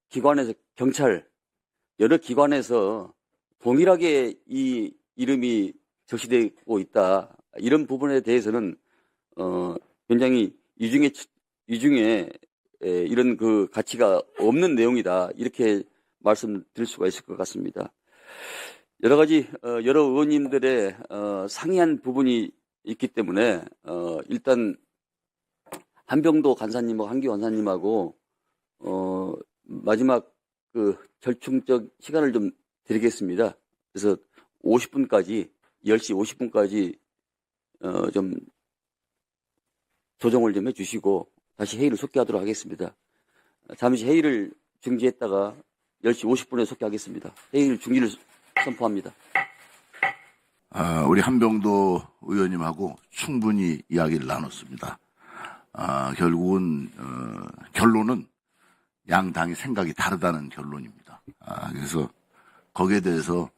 기관에서 경찰 여러 기관에서 동일하게 이 이름이 적시되고 있다. 이런 부분에 대해서는 굉장히 이중에 이런 그 가치가 없는 내용이다. 이렇게 말씀드릴 수가 있을 것 같습니다. 여러 가지 여러 의원님들의 상이한 부분이 있기 때문에 일단 한병도 간사님하고 한기 원사님하고 마지막 그 절충적 시간을 좀 드리겠습니다. 그래서 50분까지 10시 50분까지 좀 조정을 좀 해주시고 다시 회의를 속개하도록 하겠습니다. 잠시 회의를 중지했다가 10시 50분에 속개하겠습니다. 회의를 중지를 선포합니다. 우리 한병도 의원님하고 충분히 이야기를 나눴습니다. 결국은 결론은 양 당의 생각이 다르다는 결론입니다. 그래서 거기에 대해서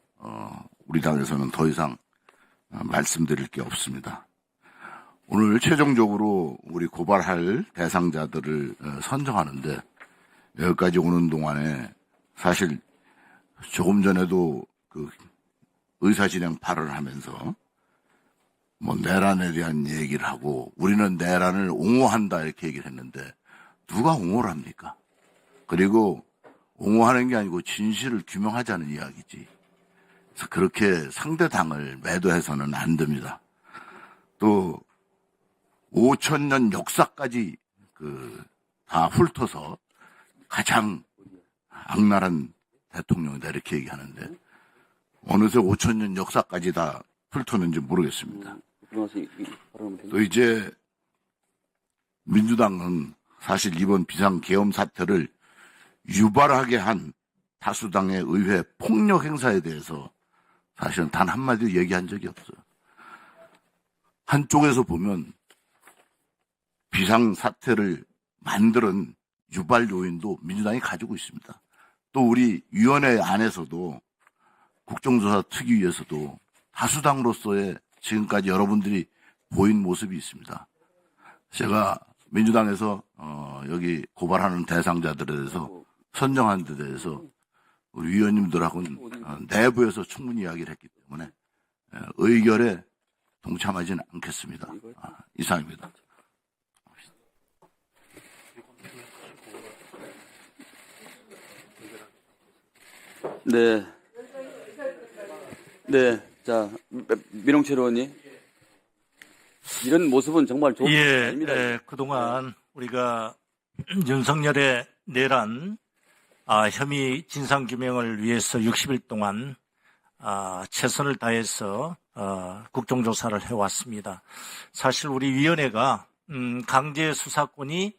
우리 당에서는 더 이상 말씀드릴 게 없습니다. 오늘 최종적으로 우리 고발할 대상자들을 선정하는데 여기까지 오는 동안에 사실 조금 전에도 그 의사진행 발언을 하면서 뭐 내란에 대한 얘기를 하고 우리는 내란을 옹호한다 이렇게 얘기를 했는데 누가 옹호를 합니까? 그리고 옹호하는 게 아니고 진실을 규명하자는 이야기지. 그래서 그렇게 상대 당을 매도해서는 안 됩니다. 또 5,000년 역사까지 다 훑어서 가장 악랄한 대통령이다 이렇게 얘기하는데 어느새 5,000년 역사까지 다 훑었는지 모르겠습니다. 또 이제 민주당은 사실 이번 비상계엄 사태를 유발하게 한 다수당의 의회 폭력 행사에 대해서 사실은 단 한마디도 얘기한 적이 없어요. 한쪽에서 보면 비상사태를 만드는 유발 요인도 민주당이 가지고 있습니다. 또 우리 위원회 안에서도 국정조사 특위에서도 다수당으로서의 지금까지 여러분들이 보인 모습이 있습니다. 제가 민주당에서 여기 고발하는 대상자들에 대해서 선정한 데 대해서 우리 위원님들하고는 내부에서 충분히 이야기를 했기 때문에 의결에 동참하지는 않겠습니다. 이상입니다. 네. 네. 자, 민홍철 의원님. 이런 모습은 정말 좋은 모습이 아닙니다. 그동안 우리가 윤석열의 내란 혐의 진상규명을 위해서 60일 동안 최선을 다해서 국정조사를 해왔습니다. 사실 우리 위원회가 강제 수사권이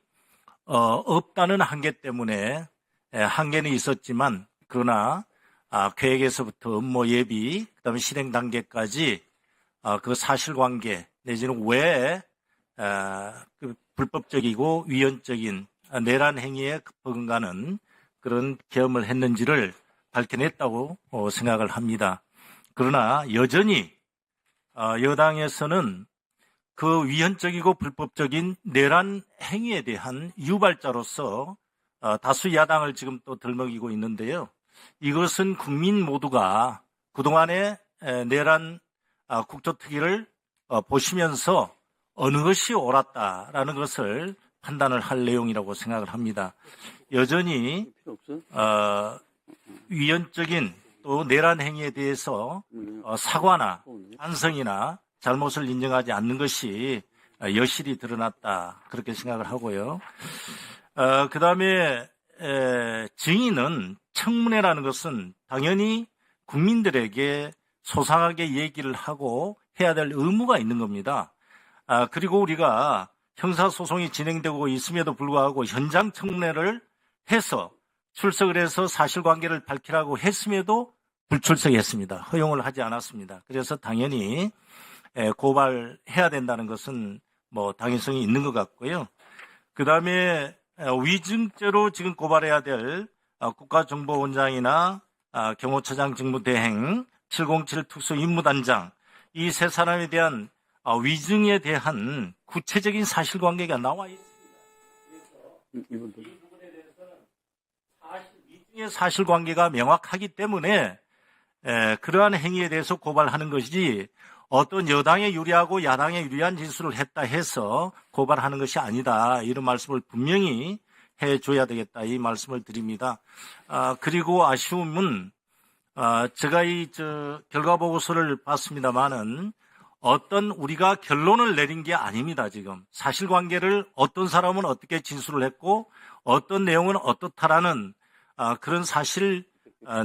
없다는 한계 때문에 한계는 있었지만 그러나 계획에서부터 업무 예비, 그다음에 실행 단계까지 그 사실관계 내지는 왜 그 불법적이고 위헌적인 내란 행위에 버금가는 그런 계엄을 했는지를 밝혀냈다고 생각을 합니다. 그러나 여전히 여당에서는 그 위헌적이고 불법적인 내란 행위에 대한 유발자로서 다수 야당을 지금 또 들먹이고 있는데요. 이것은 국민 모두가 그동안의 내란 국조특위를 보시면서 어느 것이 옳았다라는 것을 판단을 할 내용이라고 생각을 합니다. 여전히 위헌적인 또 내란 행위에 대해서 사과나 반성이나 잘못을 인정하지 않는 것이 여실히 드러났다 그렇게 생각을 하고요. 그다음에 증인은 청문회라는 것은 당연히 국민들에게 소상하게 얘기를 하고 해야 될 의무가 있는 겁니다. 그리고 우리가 형사소송이 진행되고 있음에도 불구하고 현장 청문회를 해서 출석을 해서 사실관계를 밝히라고 했음에도 불출석했습니다. 허용을 하지 않았습니다. 그래서 당연히 고발해야 된다는 것은 뭐 당위성이 있는 것 같고요. 그 다음에 위증죄로 지금 고발해야 될 국가정보원장이나 경호처장 직무대행, 707 특수임무단장 이 세 사람에 대한 위증에 대한 구체적인 사실관계가 나와 있습니다. 이 부분에 대해서는 위증의 사실관계가 명확하기 때문에 그러한 행위에 대해서 고발하는 것이지 어떤 여당에 유리하고 야당에 유리한 진술을 했다 해서 고발하는 것이 아니다. 이런 말씀을 분명히 해줘야 되겠다. 이 말씀을 드립니다. 그리고 아쉬움은 제가 결과 보고서를 봤습니다만은 어떤 우리가 결론을 내린 게 아닙니다. 지금 사실관계를 어떤 사람은 어떻게 진술을 했고 어떤 내용은 어떻다라는 그런 사실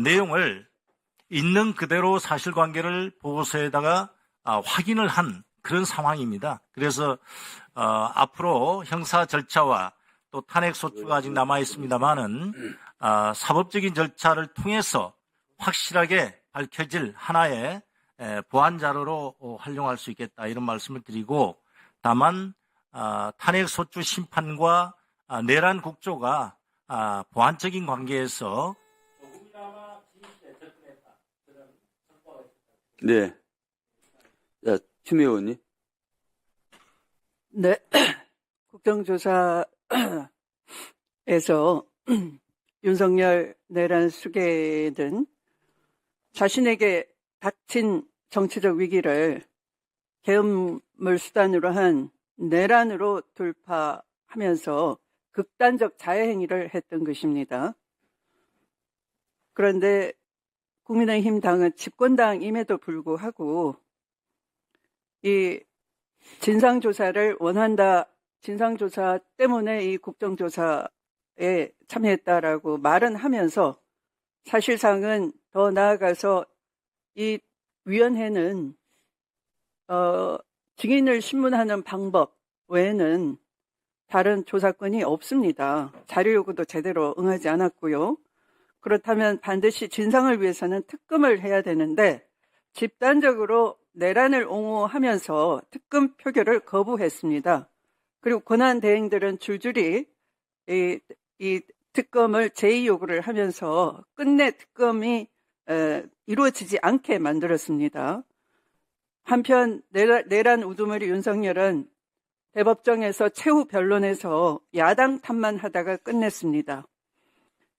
내용을 있는 그대로 사실관계를 보고서에다가 확인을 한 그런 상황입니다. 그래서 앞으로 형사 절차와 또 탄핵소추가 아직 남아 있습니다만은 사법적인 절차를 통해서 확실하게 밝혀질 하나의 보완 자료로 활용할 수 있겠다 이런 말씀을 드리고 다만 탄핵소추 심판과 내란 국조가 보완적인 관계에서 네. 자, 추미애 의원님. 네. 국정조사에서 윤석열 내란 수계는 자신에게 닥친 정치적 위기를 계엄을 수단으로 한 내란으로 돌파하면서 극단적 자해행위를 했던 것입니다. 그런데 국민의힘 당은 집권당임에도 불구하고 이 진상조사를 원한다, 진상조사 때문에 이 국정조사에 참여했다라고 말은 하면서 사실상은 더 나아가서 이 위원회는 증인을 신문하는 방법 외에는 다른 조사권이 없습니다. 자료 요구도 제대로 응하지 않았고요. 그렇다면 반드시 진상을 위해서는 특검을 해야 되는데 집단적으로 내란을 옹호하면서 특검 표결을 거부했습니다. 그리고 권한 대행들은 줄줄이 이 특검을 제의 요구를 하면서 끝내 특검이 이루어지지 않게 만들었습니다. 한편 내란 우두머리 윤석열은 대법정에서 최후 변론에서 야당 탓만 하다가 끝냈습니다.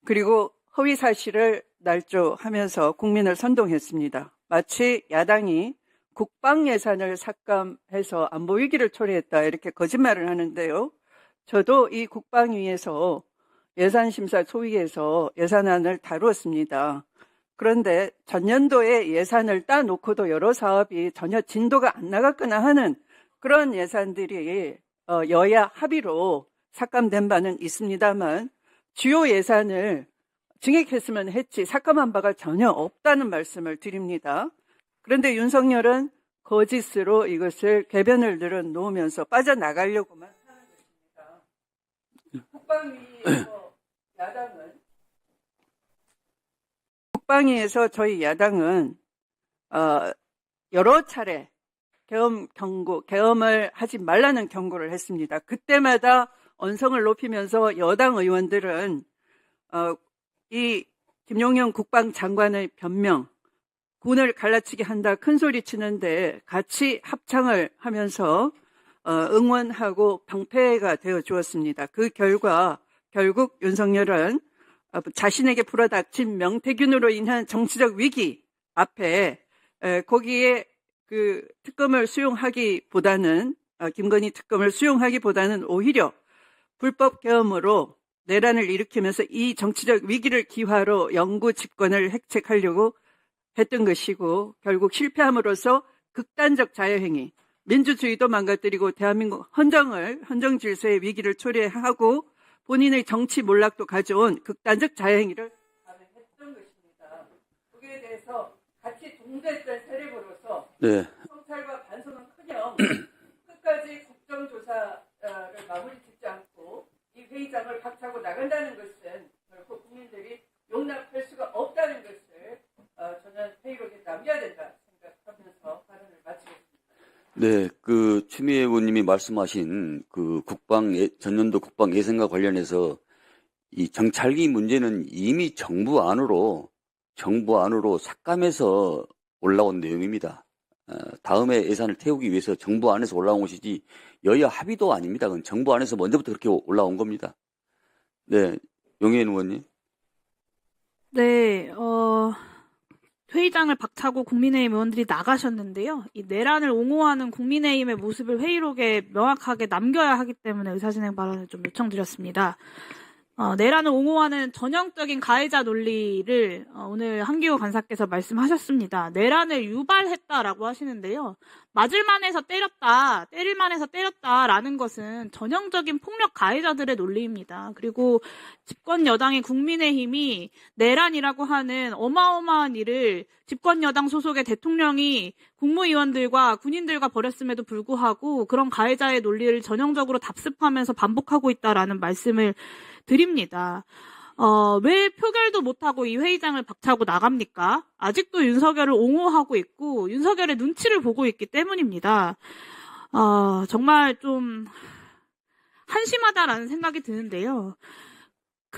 그리고 허위 사실을 날조하면서 국민을 선동했습니다. 마치 야당이 국방 예산을 삭감해서 안보 위기를 초래했다 이렇게 거짓말을 하는데요. 저도 이 국방위에서 예산심사 소위에서 예산안을 다루었습니다. 그런데 전년도에 예산을 따놓고도 여러 사업이 전혀 진도가 안 나갔거나 하는 그런 예산들이 여야 합의로 삭감된 바는 있습니다만 주요 예산을 증액했으면 했지 삭감한 바가 전혀 없다는 말씀을 드립니다. 그런데 윤석열은 거짓으로 이것을 궤변을 늘어놓으면서 빠져나가려고만 하는 것입니다. 국방위에서 저희 야당은 여러 차례 계엄을 하지 말라는 경고를 했습니다. 그때마다 언성을 높이면서 여당 의원들은 이 김용현 국방장관의 변명, 군을 갈라치게 한다 큰 소리 치는데 같이 합창을 하면서 응원하고 방패가 되어 주었습니다. 그 결과 결국 윤석열은 자신에게 불어닥친 명태균으로 인한 정치적 위기 앞에 거기에 그 특검을 수용하기보다는 김건희 특검을 수용하기보다는 오히려 불법 계엄으로 내란을 일으키면서 이 정치적 위기를 기화로 영구 집권을 획책하려고 했던 것이고 결국 실패함으로써 극단적 자해행위, 민주주의도 망가뜨리고 대한민국 헌정 질서의 위기를 초래하고 본인의 정치 몰락도 가져온 극단적 자해행위를 감행했던 것입니다. 거기에 대해서 같이 동조했던 세력으로서 성찰과 반성은커녕 끝까지 국정조사를 마무리 짓지 않고 이 회의장을 박차고 나간다는 것은 결코 국민들이 용납할 수가 없다는 것을 저는 회의록에 남겨야 된다 생각하면서 발언을 마치겠습니다. 네, 그 추미애 의원님이 말씀하신 그 전년도 국방 예산과 관련해서 이 정찰기 문제는 이미 정부 안으로 삭감해서 올라온 내용입니다. 다음에 예산을 태우기 위해서 정부 안에서 올라온 것이지 여야 합의도 아닙니다. 그건 정부 안에서 먼저부터 그렇게 올라온 겁니다. 네, 용혜인 의원님. 네, 회의장을 박차고 국민의힘 의원들이 나가셨는데요. 이 내란을 옹호하는 국민의힘의 모습을 회의록에 명확하게 남겨야 하기 때문에 의사진행 발언을 좀 요청드렸습니다. 내란을 옹호하는 전형적인 가해자 논리를 오늘 한기호 간사께서 말씀하셨습니다. 내란을 유발했다라고 하시는데요. 맞을 만해서 때렸다, 때릴 만해서 때렸다라는 것은 전형적인 폭력 가해자들의 논리입니다. 그리고 집권 여당인 국민의힘이 내란이라고 하는 어마어마한 일을 집권 여당 소속의 대통령이 국무위원들과 군인들과 벌였음에도 불구하고 그런 가해자의 논리를 전형적으로 답습하면서 반복하고 있다라는 말씀을 드립니다. 왜 표결도 못하고 이 회의장을 박차고 나갑니까? 아직도 윤석열을 옹호하고 있고 윤석열의 눈치를 보고 있기 때문입니다. 정말 좀 한심하다라는 생각이 드는데요.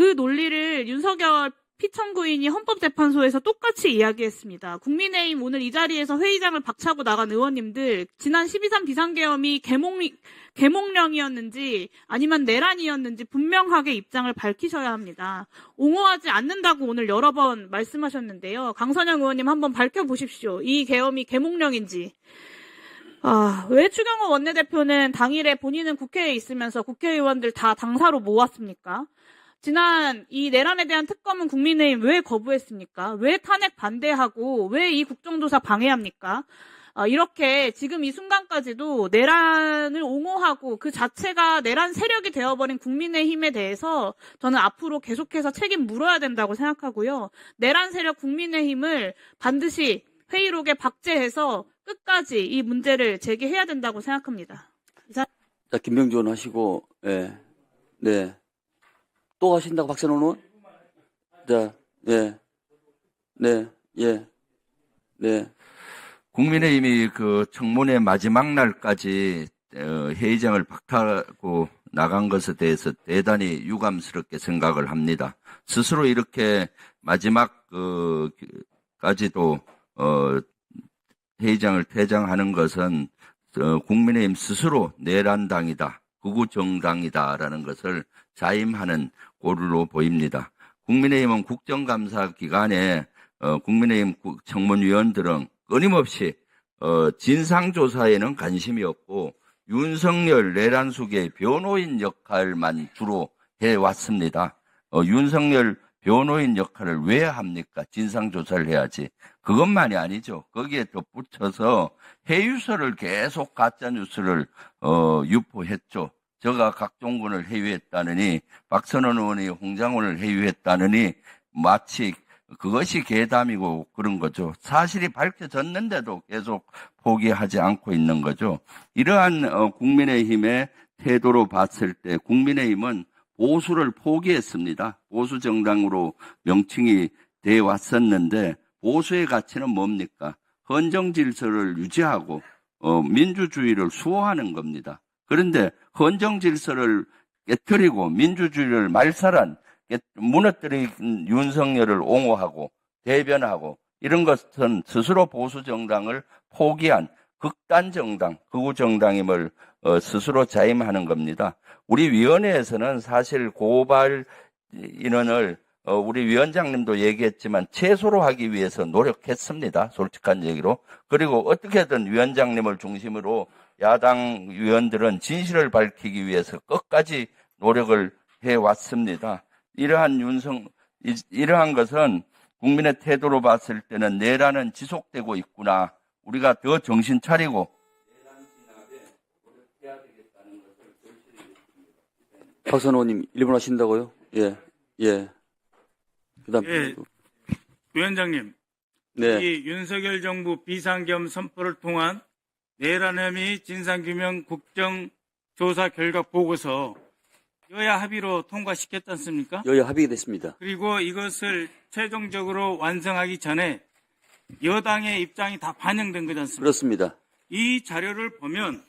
그 논리를 윤석열 피청구인이 헌법재판소에서 똑같이 이야기했습니다. 국민의힘 오늘 이 자리에서 회의장을 박차고 나간 의원님들, 지난 12.3 비상계엄이 계몽령이었는지 아니면 내란이었는지 분명하게 입장을 밝히셔야 합니다. 옹호하지 않는다고 오늘 여러 번 말씀하셨는데요. 강선영 의원님 한번 밝혀보십시오. 이 계엄이 계몽령인지. 왜 추경호 원내대표는 당일에 본인은 국회에 있으면서 국회의원들 다 당사로 모았습니까? 지난 이 내란에 대한 특검은 국민의힘 왜 거부했습니까? 왜 탄핵 반대하고 왜 이 국정조사 방해합니까? 이렇게 지금 이 순간까지도 내란을 옹호하고 그 자체가 내란 세력이 되어버린 국민의힘에 대해서 저는 앞으로 계속해서 책임 물어야 된다고 생각하고요. 내란 세력 국민의힘을 반드시 회의록에 박제해서 끝까지 이 문제를 제기해야 된다고 생각합니다. 자, 김병준 하시고, 네. 또 하신다고 박선원 의원? 자, 네. 국민의힘이 그 청문회 마지막 날까지 회의장을 박탈하고 나간 것에 대해서 대단히 유감스럽게 생각을 합니다. 스스로 이렇게 마지막 까지도 회의장을 퇴장하는 것은 국민의힘 스스로 내란당이다, 극우정당이다라는 것을 자임하는 꼴로 보입니다. 국민의힘은 국정감사 기간에 국민의힘 청문위원들은 끊임없이 진상조사에는 관심이 없고 윤석열 내란 수계의 변호인 역할만 주로 해왔습니다. 윤석열 변호인 역할을 왜 합니까? 진상조사를 해야지. 그것만이 아니죠. 거기에 덧붙여서 해유서를 계속 가짜뉴스를 유포했죠. 제가 각종군을 해유했다느니, 박선원 의원이 홍장훈을 해유했다느니 마치 그것이 괴담이고 그런 거죠. 사실이 밝혀졌는데도 계속 포기하지 않고 있는 거죠. 이러한 국민의힘의 태도로 봤을 때 국민의힘은 보수를 포기했습니다. 보수 정당으로 명칭이 돼 왔었는데 보수의 가치는 뭡니까? 헌정 질서를 유지하고 민주주의를 수호하는 겁니다. 그런데 헌정 질서를 깨뜨리고 민주주의를 말살한 무너뜨린 윤석열을 옹호하고 대변하고 이런 것은 스스로 보수 정당을 포기한 극단 정당, 극우 정당임을 스스로 자임하는 겁니다. 우리 위원회에서는 사실 고발 인원을 우리 위원장님도 얘기했지만 최소로 하기 위해서 노력했습니다. 솔직한 얘기로. 그리고 어떻게든 위원장님을 중심으로 야당 위원들은 진실을 밝히기 위해서 끝까지 노력을 해왔습니다. 이러한 것은 국민의 태도로 봤을 때는 내란은 지속되고 있구나. 우리가 더 정신 차리고 내란 진압에 노력해야 되겠다는 것을 절실히 박선원 의원님 1분 하신다고요? 예. 그다음 위원장님, 네. 이 윤석열 정부 비상계엄 선포를 통한 내란 혐의 진상규명 국정조사 결과 보고서 여야 합의로 통과시켰지 않습니까? 여야 합의가 됐습니다. 그리고 이것을 최종적으로 완성하기 전에 여당의 입장이 다 반영된 거지 않습니까? 그렇습니다. 이 자료를 보면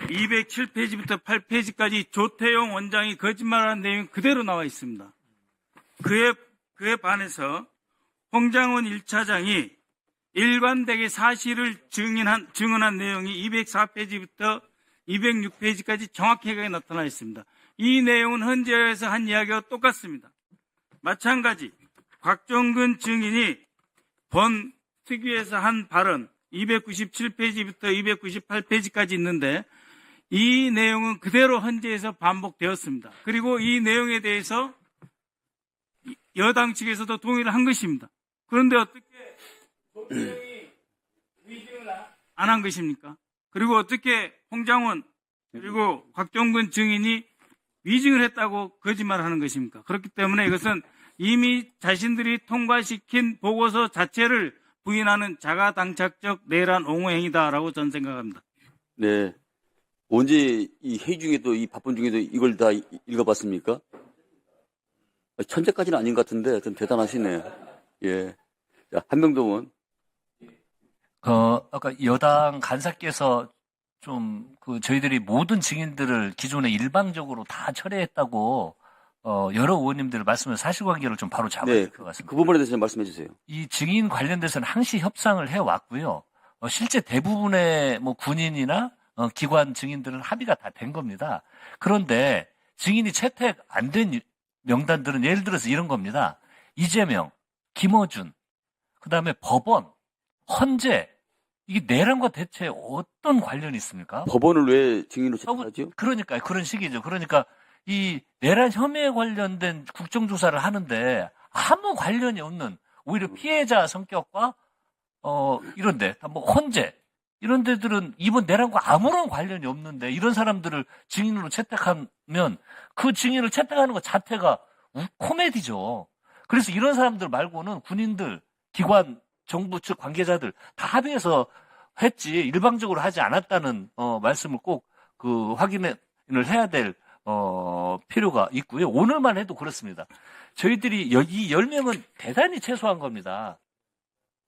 207페이지부터 8페이지까지 조태용 원장이 거짓말하는 내용이 그대로 나와 있습니다. 그에 반해서 홍장훈 1차장이 일관되게 사실을 증언한 내용이 204페이지부터 206페이지까지 정확하게 나타나 있습니다. 이 내용은 헌재에서 한 이야기와 똑같습니다. 마찬가지 곽종근 증인이 본 특위에서 한 발언 297페이지부터 298페이지까지 있는데 이 내용은 그대로 헌재에서 반복되었습니다. 그리고 이 내용에 대해서 여당 측에서도 동의를 한 것입니다. 그런데 어떻게 조태용이 위증을 안 한 것입니까? 그리고 어떻게 홍장훈 그리고 곽종근 증인이 위증을 했다고 거짓말하는 것입니까? 그렇기 때문에 이것은 이미 자신들이 통과시킨 보고서 자체를 부인하는 자가당착적 내란 옹호 행위다라고 저는 생각합니다. 네. 언제 이 회의 중에도 이 바쁜 중에도 이걸 다 읽어봤습니까? 천재까지는 아닌 것 같은데 좀 대단하시네요. 예. 자, 한명동 의원. 아까 여당 간사께서 저희들이 모든 증인들을 기존에 일방적으로 다 철회했다고 여러 의원님들 말씀을 사실관계를 좀 바로 잡아야 될 것 같습니다. 그 부분에 대해서 좀 말씀해 주세요. 이 증인 관련돼서는 항시 협상을 해왔고요. 실제 대부분의 뭐 군인이나 기관 증인들은 합의가 다 된 겁니다. 그런데 증인이 채택 안 된 명단들은 예를 들어서 이런 겁니다. 이재명, 김어준, 그다음에 법원, 헌재, 이게 내란과 대체 어떤 관련이 있습니까? 법원을 왜 증인으로 채택하죠? 그러니까 그런 식이죠. 그러니까 이 내란 혐의에 관련된 국정조사를 하는데 아무 관련이 없는 오히려 피해자 성격과 이런데 뭐 헌재 이런 데들은 이번 내란과 아무런 관련이 없는데 이런 사람들을 증인으로 채택하면 그 증인을 채택하는 것 자체가 코미디죠. 그래서 이런 사람들 말고는 군인들, 기관, 정부 측 관계자들 다 합의해서 했지 일방적으로 하지 않았다는 말씀을 꼭 그 확인을 해야 될 필요가 있고요. 오늘만 해도 그렇습니다. 저희들이 이 10명은 대단히 최소한 겁니다.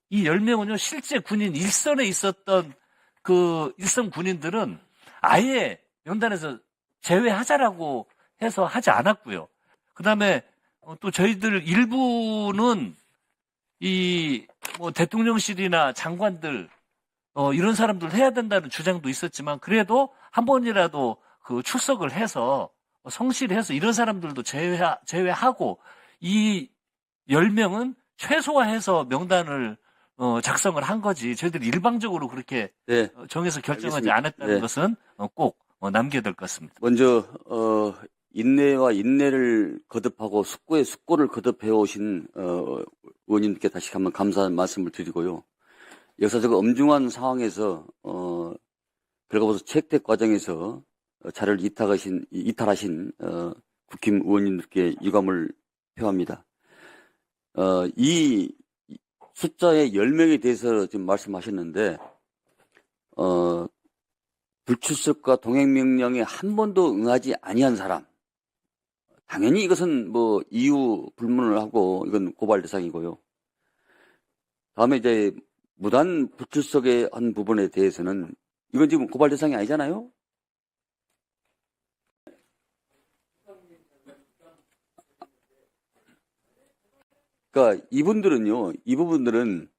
이 10명은요, 실제 군인 일선에 있었던 그 일선 군인들은 아예 명단에서 제외하자라고 해서 하지 않았고요. 그 다음에 또 저희들 일부는 이 뭐 대통령실이나 장관들 이런 사람들 해야 된다는 주장도 있었지만 그래도 한 번이라도 그 출석을 해서 성실해서 이런 사람들도 제외하고 이 10명은 최소화해서 명단을 작성을 한 거지 저희들이 일방적으로 그렇게 네, 정해서 결정하지 알겠습니다. 않았다는 네. 것은 꼭 남겨야 될 것 같습니다. 먼저 인내와 인내를 거듭하고 숙고에 숙고를 거듭해 오신 의원님께 다시 한번 감사한 말씀을 드리고요. 역사적 엄중한 상황에서 결과보수 채택 과정에서 자료를 이탈하신 국힘 의원님들께 유감을 표합니다. 이 숫자의 10명에 대해서 지금 말씀하셨는데 불출석과 동행명령에 한 번도 응하지 아니한 사람, 당연히 이것은 뭐 이유 불문을 하고 이건 고발 대상이고요. 다음에 이제 무단 불출석의 한 부분에 대해서는 이건 지금 고발 대상이 아니잖아요. 그러니까 이 부분들은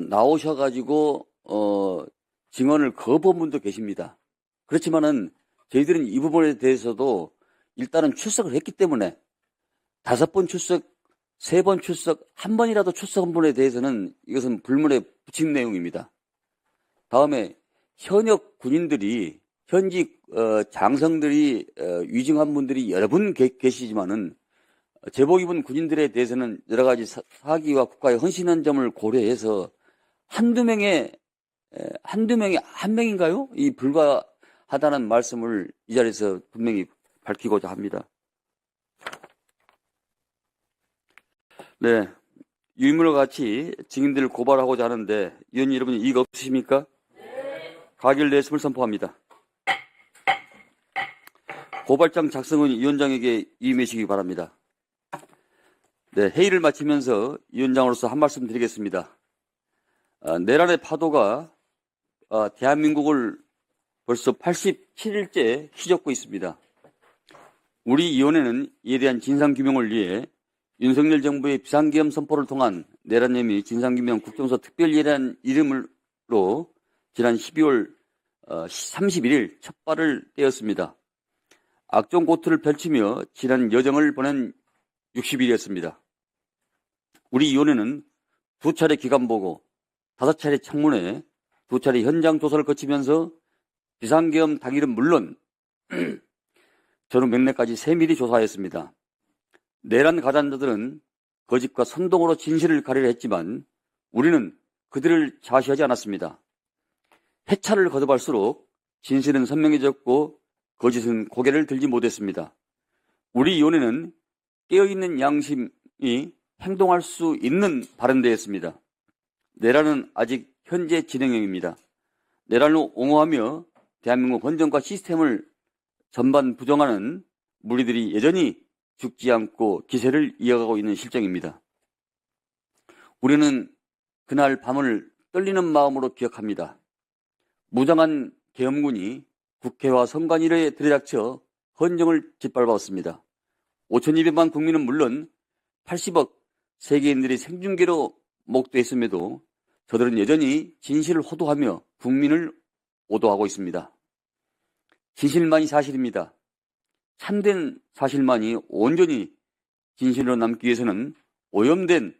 나오셔가지고 증언을 거부한 분도 계십니다. 그렇지만은 저희들은 이 부분에 대해서도 일단은 출석을 했기 때문에 5번 출석, 3번 출석, 한 번이라도 출석한 분에 대해서는 이것은 불문에 붙인 내용입니다. 다음에 현역 군인들이 현직 장성들이 위증한 분들이 여러 분 계시지만은 제복 입은 군인들에 대해서는 여러 가지 사기와 국가에 헌신한 점을 고려해서 한두 명의 한 명인가요? 이 불가하다는 말씀을 이 자리에서 분명히 밝히고자 합니다. 네. 유인물과 같이 증인들을 고발하고자 하는데 위원님 여러분 이의가 없으십니까? 네. 가결됐음을 선포합니다. 고발장 작성은 위원장에게 임해주시기 바랍니다. 네, 회의를 마치면서 위원장으로서 한 말씀 드리겠습니다. 내란의 파도가 대한민국을 벌써 87일째 휘젓고 있습니다. 우리 위원회는 이에 대한 진상규명을 위해 윤석열 정부의 비상계엄 선포를 통한 내란 혐의 진상규명 국정조사 특별위원회라는 이름으로 지난 12월 31일 첫 발을 떼었습니다. 악종 고투를 펼치며 지난 여정을 보낸 60일이었습니다. 우리 위원회는 2차례 기관보고, 5차례 청문회, 2차례 현장 조사를 거치면서 비상계엄 당일은 물론 전후 맥락까지 세밀히 조사했습니다. 내란 가담자들은 거짓과 선동으로 진실을 가리려 했지만 우리는 그들을 좌시하지 않았습니다. 해차를 거듭할수록 진실은 선명해졌고 거짓은 고개를 들지 못했습니다. 우리 위원회는 깨어있는 양심이 행동할 수 있는 발언대였습니다. 내란은 아직 현재 진행형입니다. 내란을 옹호하며 대한민국 헌정과 시스템을 전반 부정하는 무리들이 여전히 죽지 않고 기세를 이어가고 있는 실정입니다. 우리는 그날 밤을 떨리는 마음으로 기억합니다. 무장한 계엄군이 국회와 선관위에 들이닥쳐 헌정을 짓밟았습니다. 5,200만 국민은 물론 80억 세계인들이 생중계로 목도했음에도 저들은 여전히 진실을 호도하며 국민을 오도하고 있습니다. 진실만이 사실입니다. 참된 사실만이 온전히 진실로 남기 위해서는 오염된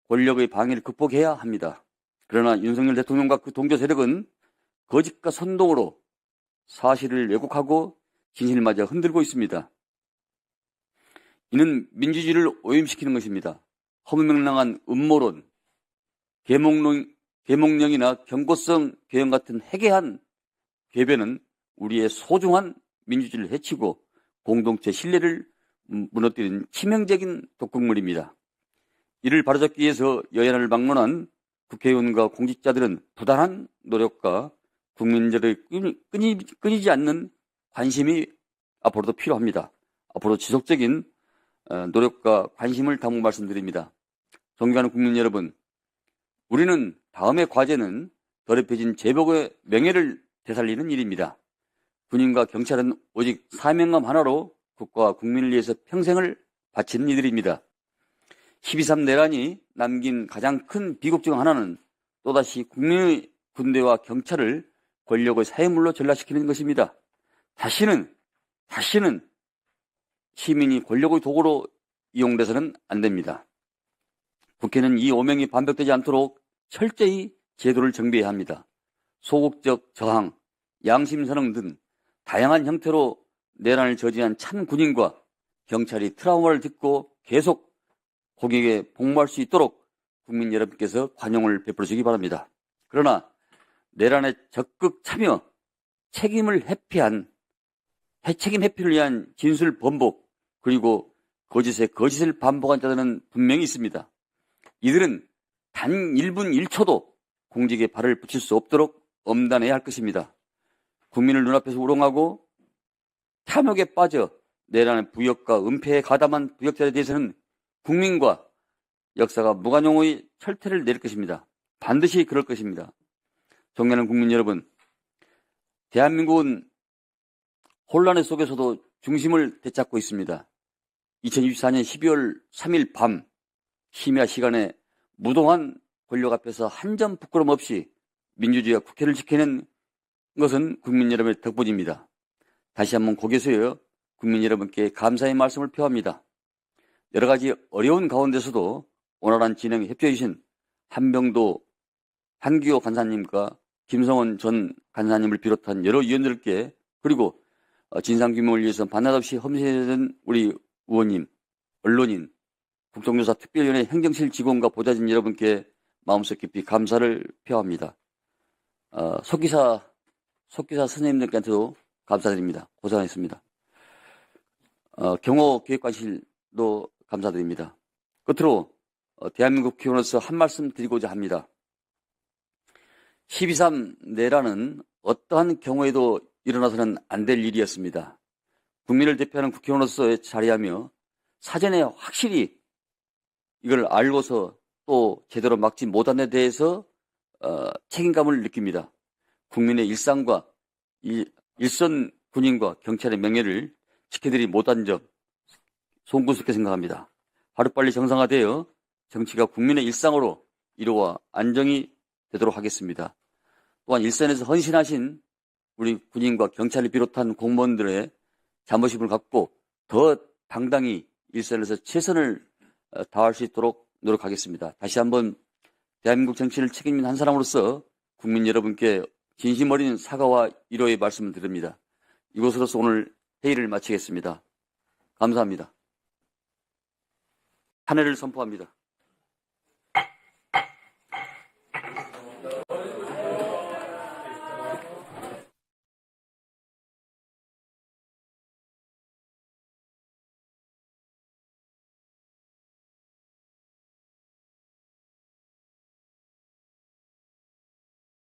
권력의 방해를 극복해야 합니다. 그러나 윤석열 대통령과 그 동조 세력은 거짓과 선동으로 사실을 왜곡하고 진실마저 흔들고 있습니다. 이는 민주주의를 오염시키는 것입니다. 허무맹랑한 음모론, 계몽령이나 경고성 개헌 같은 해괴한 궤변은 우리의 소중한 민주주의를 해치고 공동체 신뢰를 무너뜨리는 치명적인 독극물입니다. 이를 바로잡기 위해서 여야를 방문한 국회의원과 공직자들은 부단한 노력과 국민들의 끊이지 않는 관심이 앞으로도 필요합니다. 앞으로 지속적인 노력과 관심을 담고 말씀드립니다. 존경하는 국민 여러분, 우리는 다음의 과제는 더럽혀진 제복의 명예를 되살리는 일입니다. 군인과 경찰은 오직 사명감 하나로 국가와 국민을 위해서 평생을 바치는 이들입니다. 12.3 내란이 남긴 가장 큰 비극 중 하나는 또다시 국민의 군대와 경찰을 권력의 사회물로 전락시키는 것입니다. 다시는 시민이 권력의 도구로 이용돼서는 안 됩니다. 국회는 이 오명이 반복되지 않도록 철저히 제도를 정비해야 합니다. 소극적 저항, 양심선언 등 다양한 형태로 내란을 저지한 참 군인과 경찰이 트라우마를 딛고 계속 고객에 복무할 수 있도록 국민 여러분께서 관용을 베풀어 주기 바랍니다. 그러나 내란에 적극 참여, 책임 회피를 위한 진술 번복, 그리고 거짓을 반복한 자들은 분명히 있습니다. 이들은 단 1분 1초도 공직에 발을 붙일 수 없도록 엄단해야 할 것입니다. 국민을 눈앞에서 우롱하고 탐욕에 빠져 내란의 부역과 은폐에 가담한 부역자에 대해서는 국민과 역사가 무관용의 철퇴를 내릴 것입니다. 반드시 그럴 것입니다. 존경하는 국민 여러분, 대한민국은 혼란의 속에서도 중심을 되찾고 있습니다. 2024년 12월 3일 밤 심야 시간에 무동한 권력 앞에서 한 점 부끄럼 없이 민주주의와 국회를 지켜낸 것은 국민 여러분의 덕분입니다. 다시 한번 고개 숙여 국민 여러분께 감사의 말씀을 표합니다. 여러 가지 어려운 가운데서도 원활한 진행에 협조해 주신 한병도 한기호 간사님과 김성원 전 간사님을 비롯한 여러 위원들께, 그리고 진상규명을 위해서 반나없이 험신해준 우리 의원님, 언론인, 국정조사 특별위원회 행정실 직원과 보좌진 여러분께 마음속 깊이 감사를 표합니다. 속기사 선생님들께도 감사드립니다. 고생하셨습니다. 경호기획관실도 감사드립니다. 끝으로 대한민국 국회의원으로서 한 말씀 드리고자 합니다. 12.3 내란은 어떠한 경우에도 일어나서는 안 될 일이었습니다. 국민을 대표하는 국회의원으로서 자리하며 사전에 확실히 이걸 알고서 또 제대로 막지 못한 데 대해서 책임감을 느낍니다. 국민의 일상과 일선 군인과 경찰의 명예를 지켜드리지 못한 점 송구스럽게 생각합니다. 하루빨리 정상화되어 정치가 국민의 일상으로 이루어 안정이 되도록 하겠습니다. 또한 일선에서 헌신하신 우리 군인과 경찰을 비롯한 공무원들의 자부심을 갖고 더 당당히 일선에서 최선을 다할 수 있도록 노력하겠습니다. 다시 한번 대한민국 정치를 책임진 한 사람으로서 국민 여러분께 진심 어린 사과와 위로의 말씀을 드립니다. 이곳으로서 오늘 회의를 마치겠습니다. 감사합니다. 한 해를 선포합니다.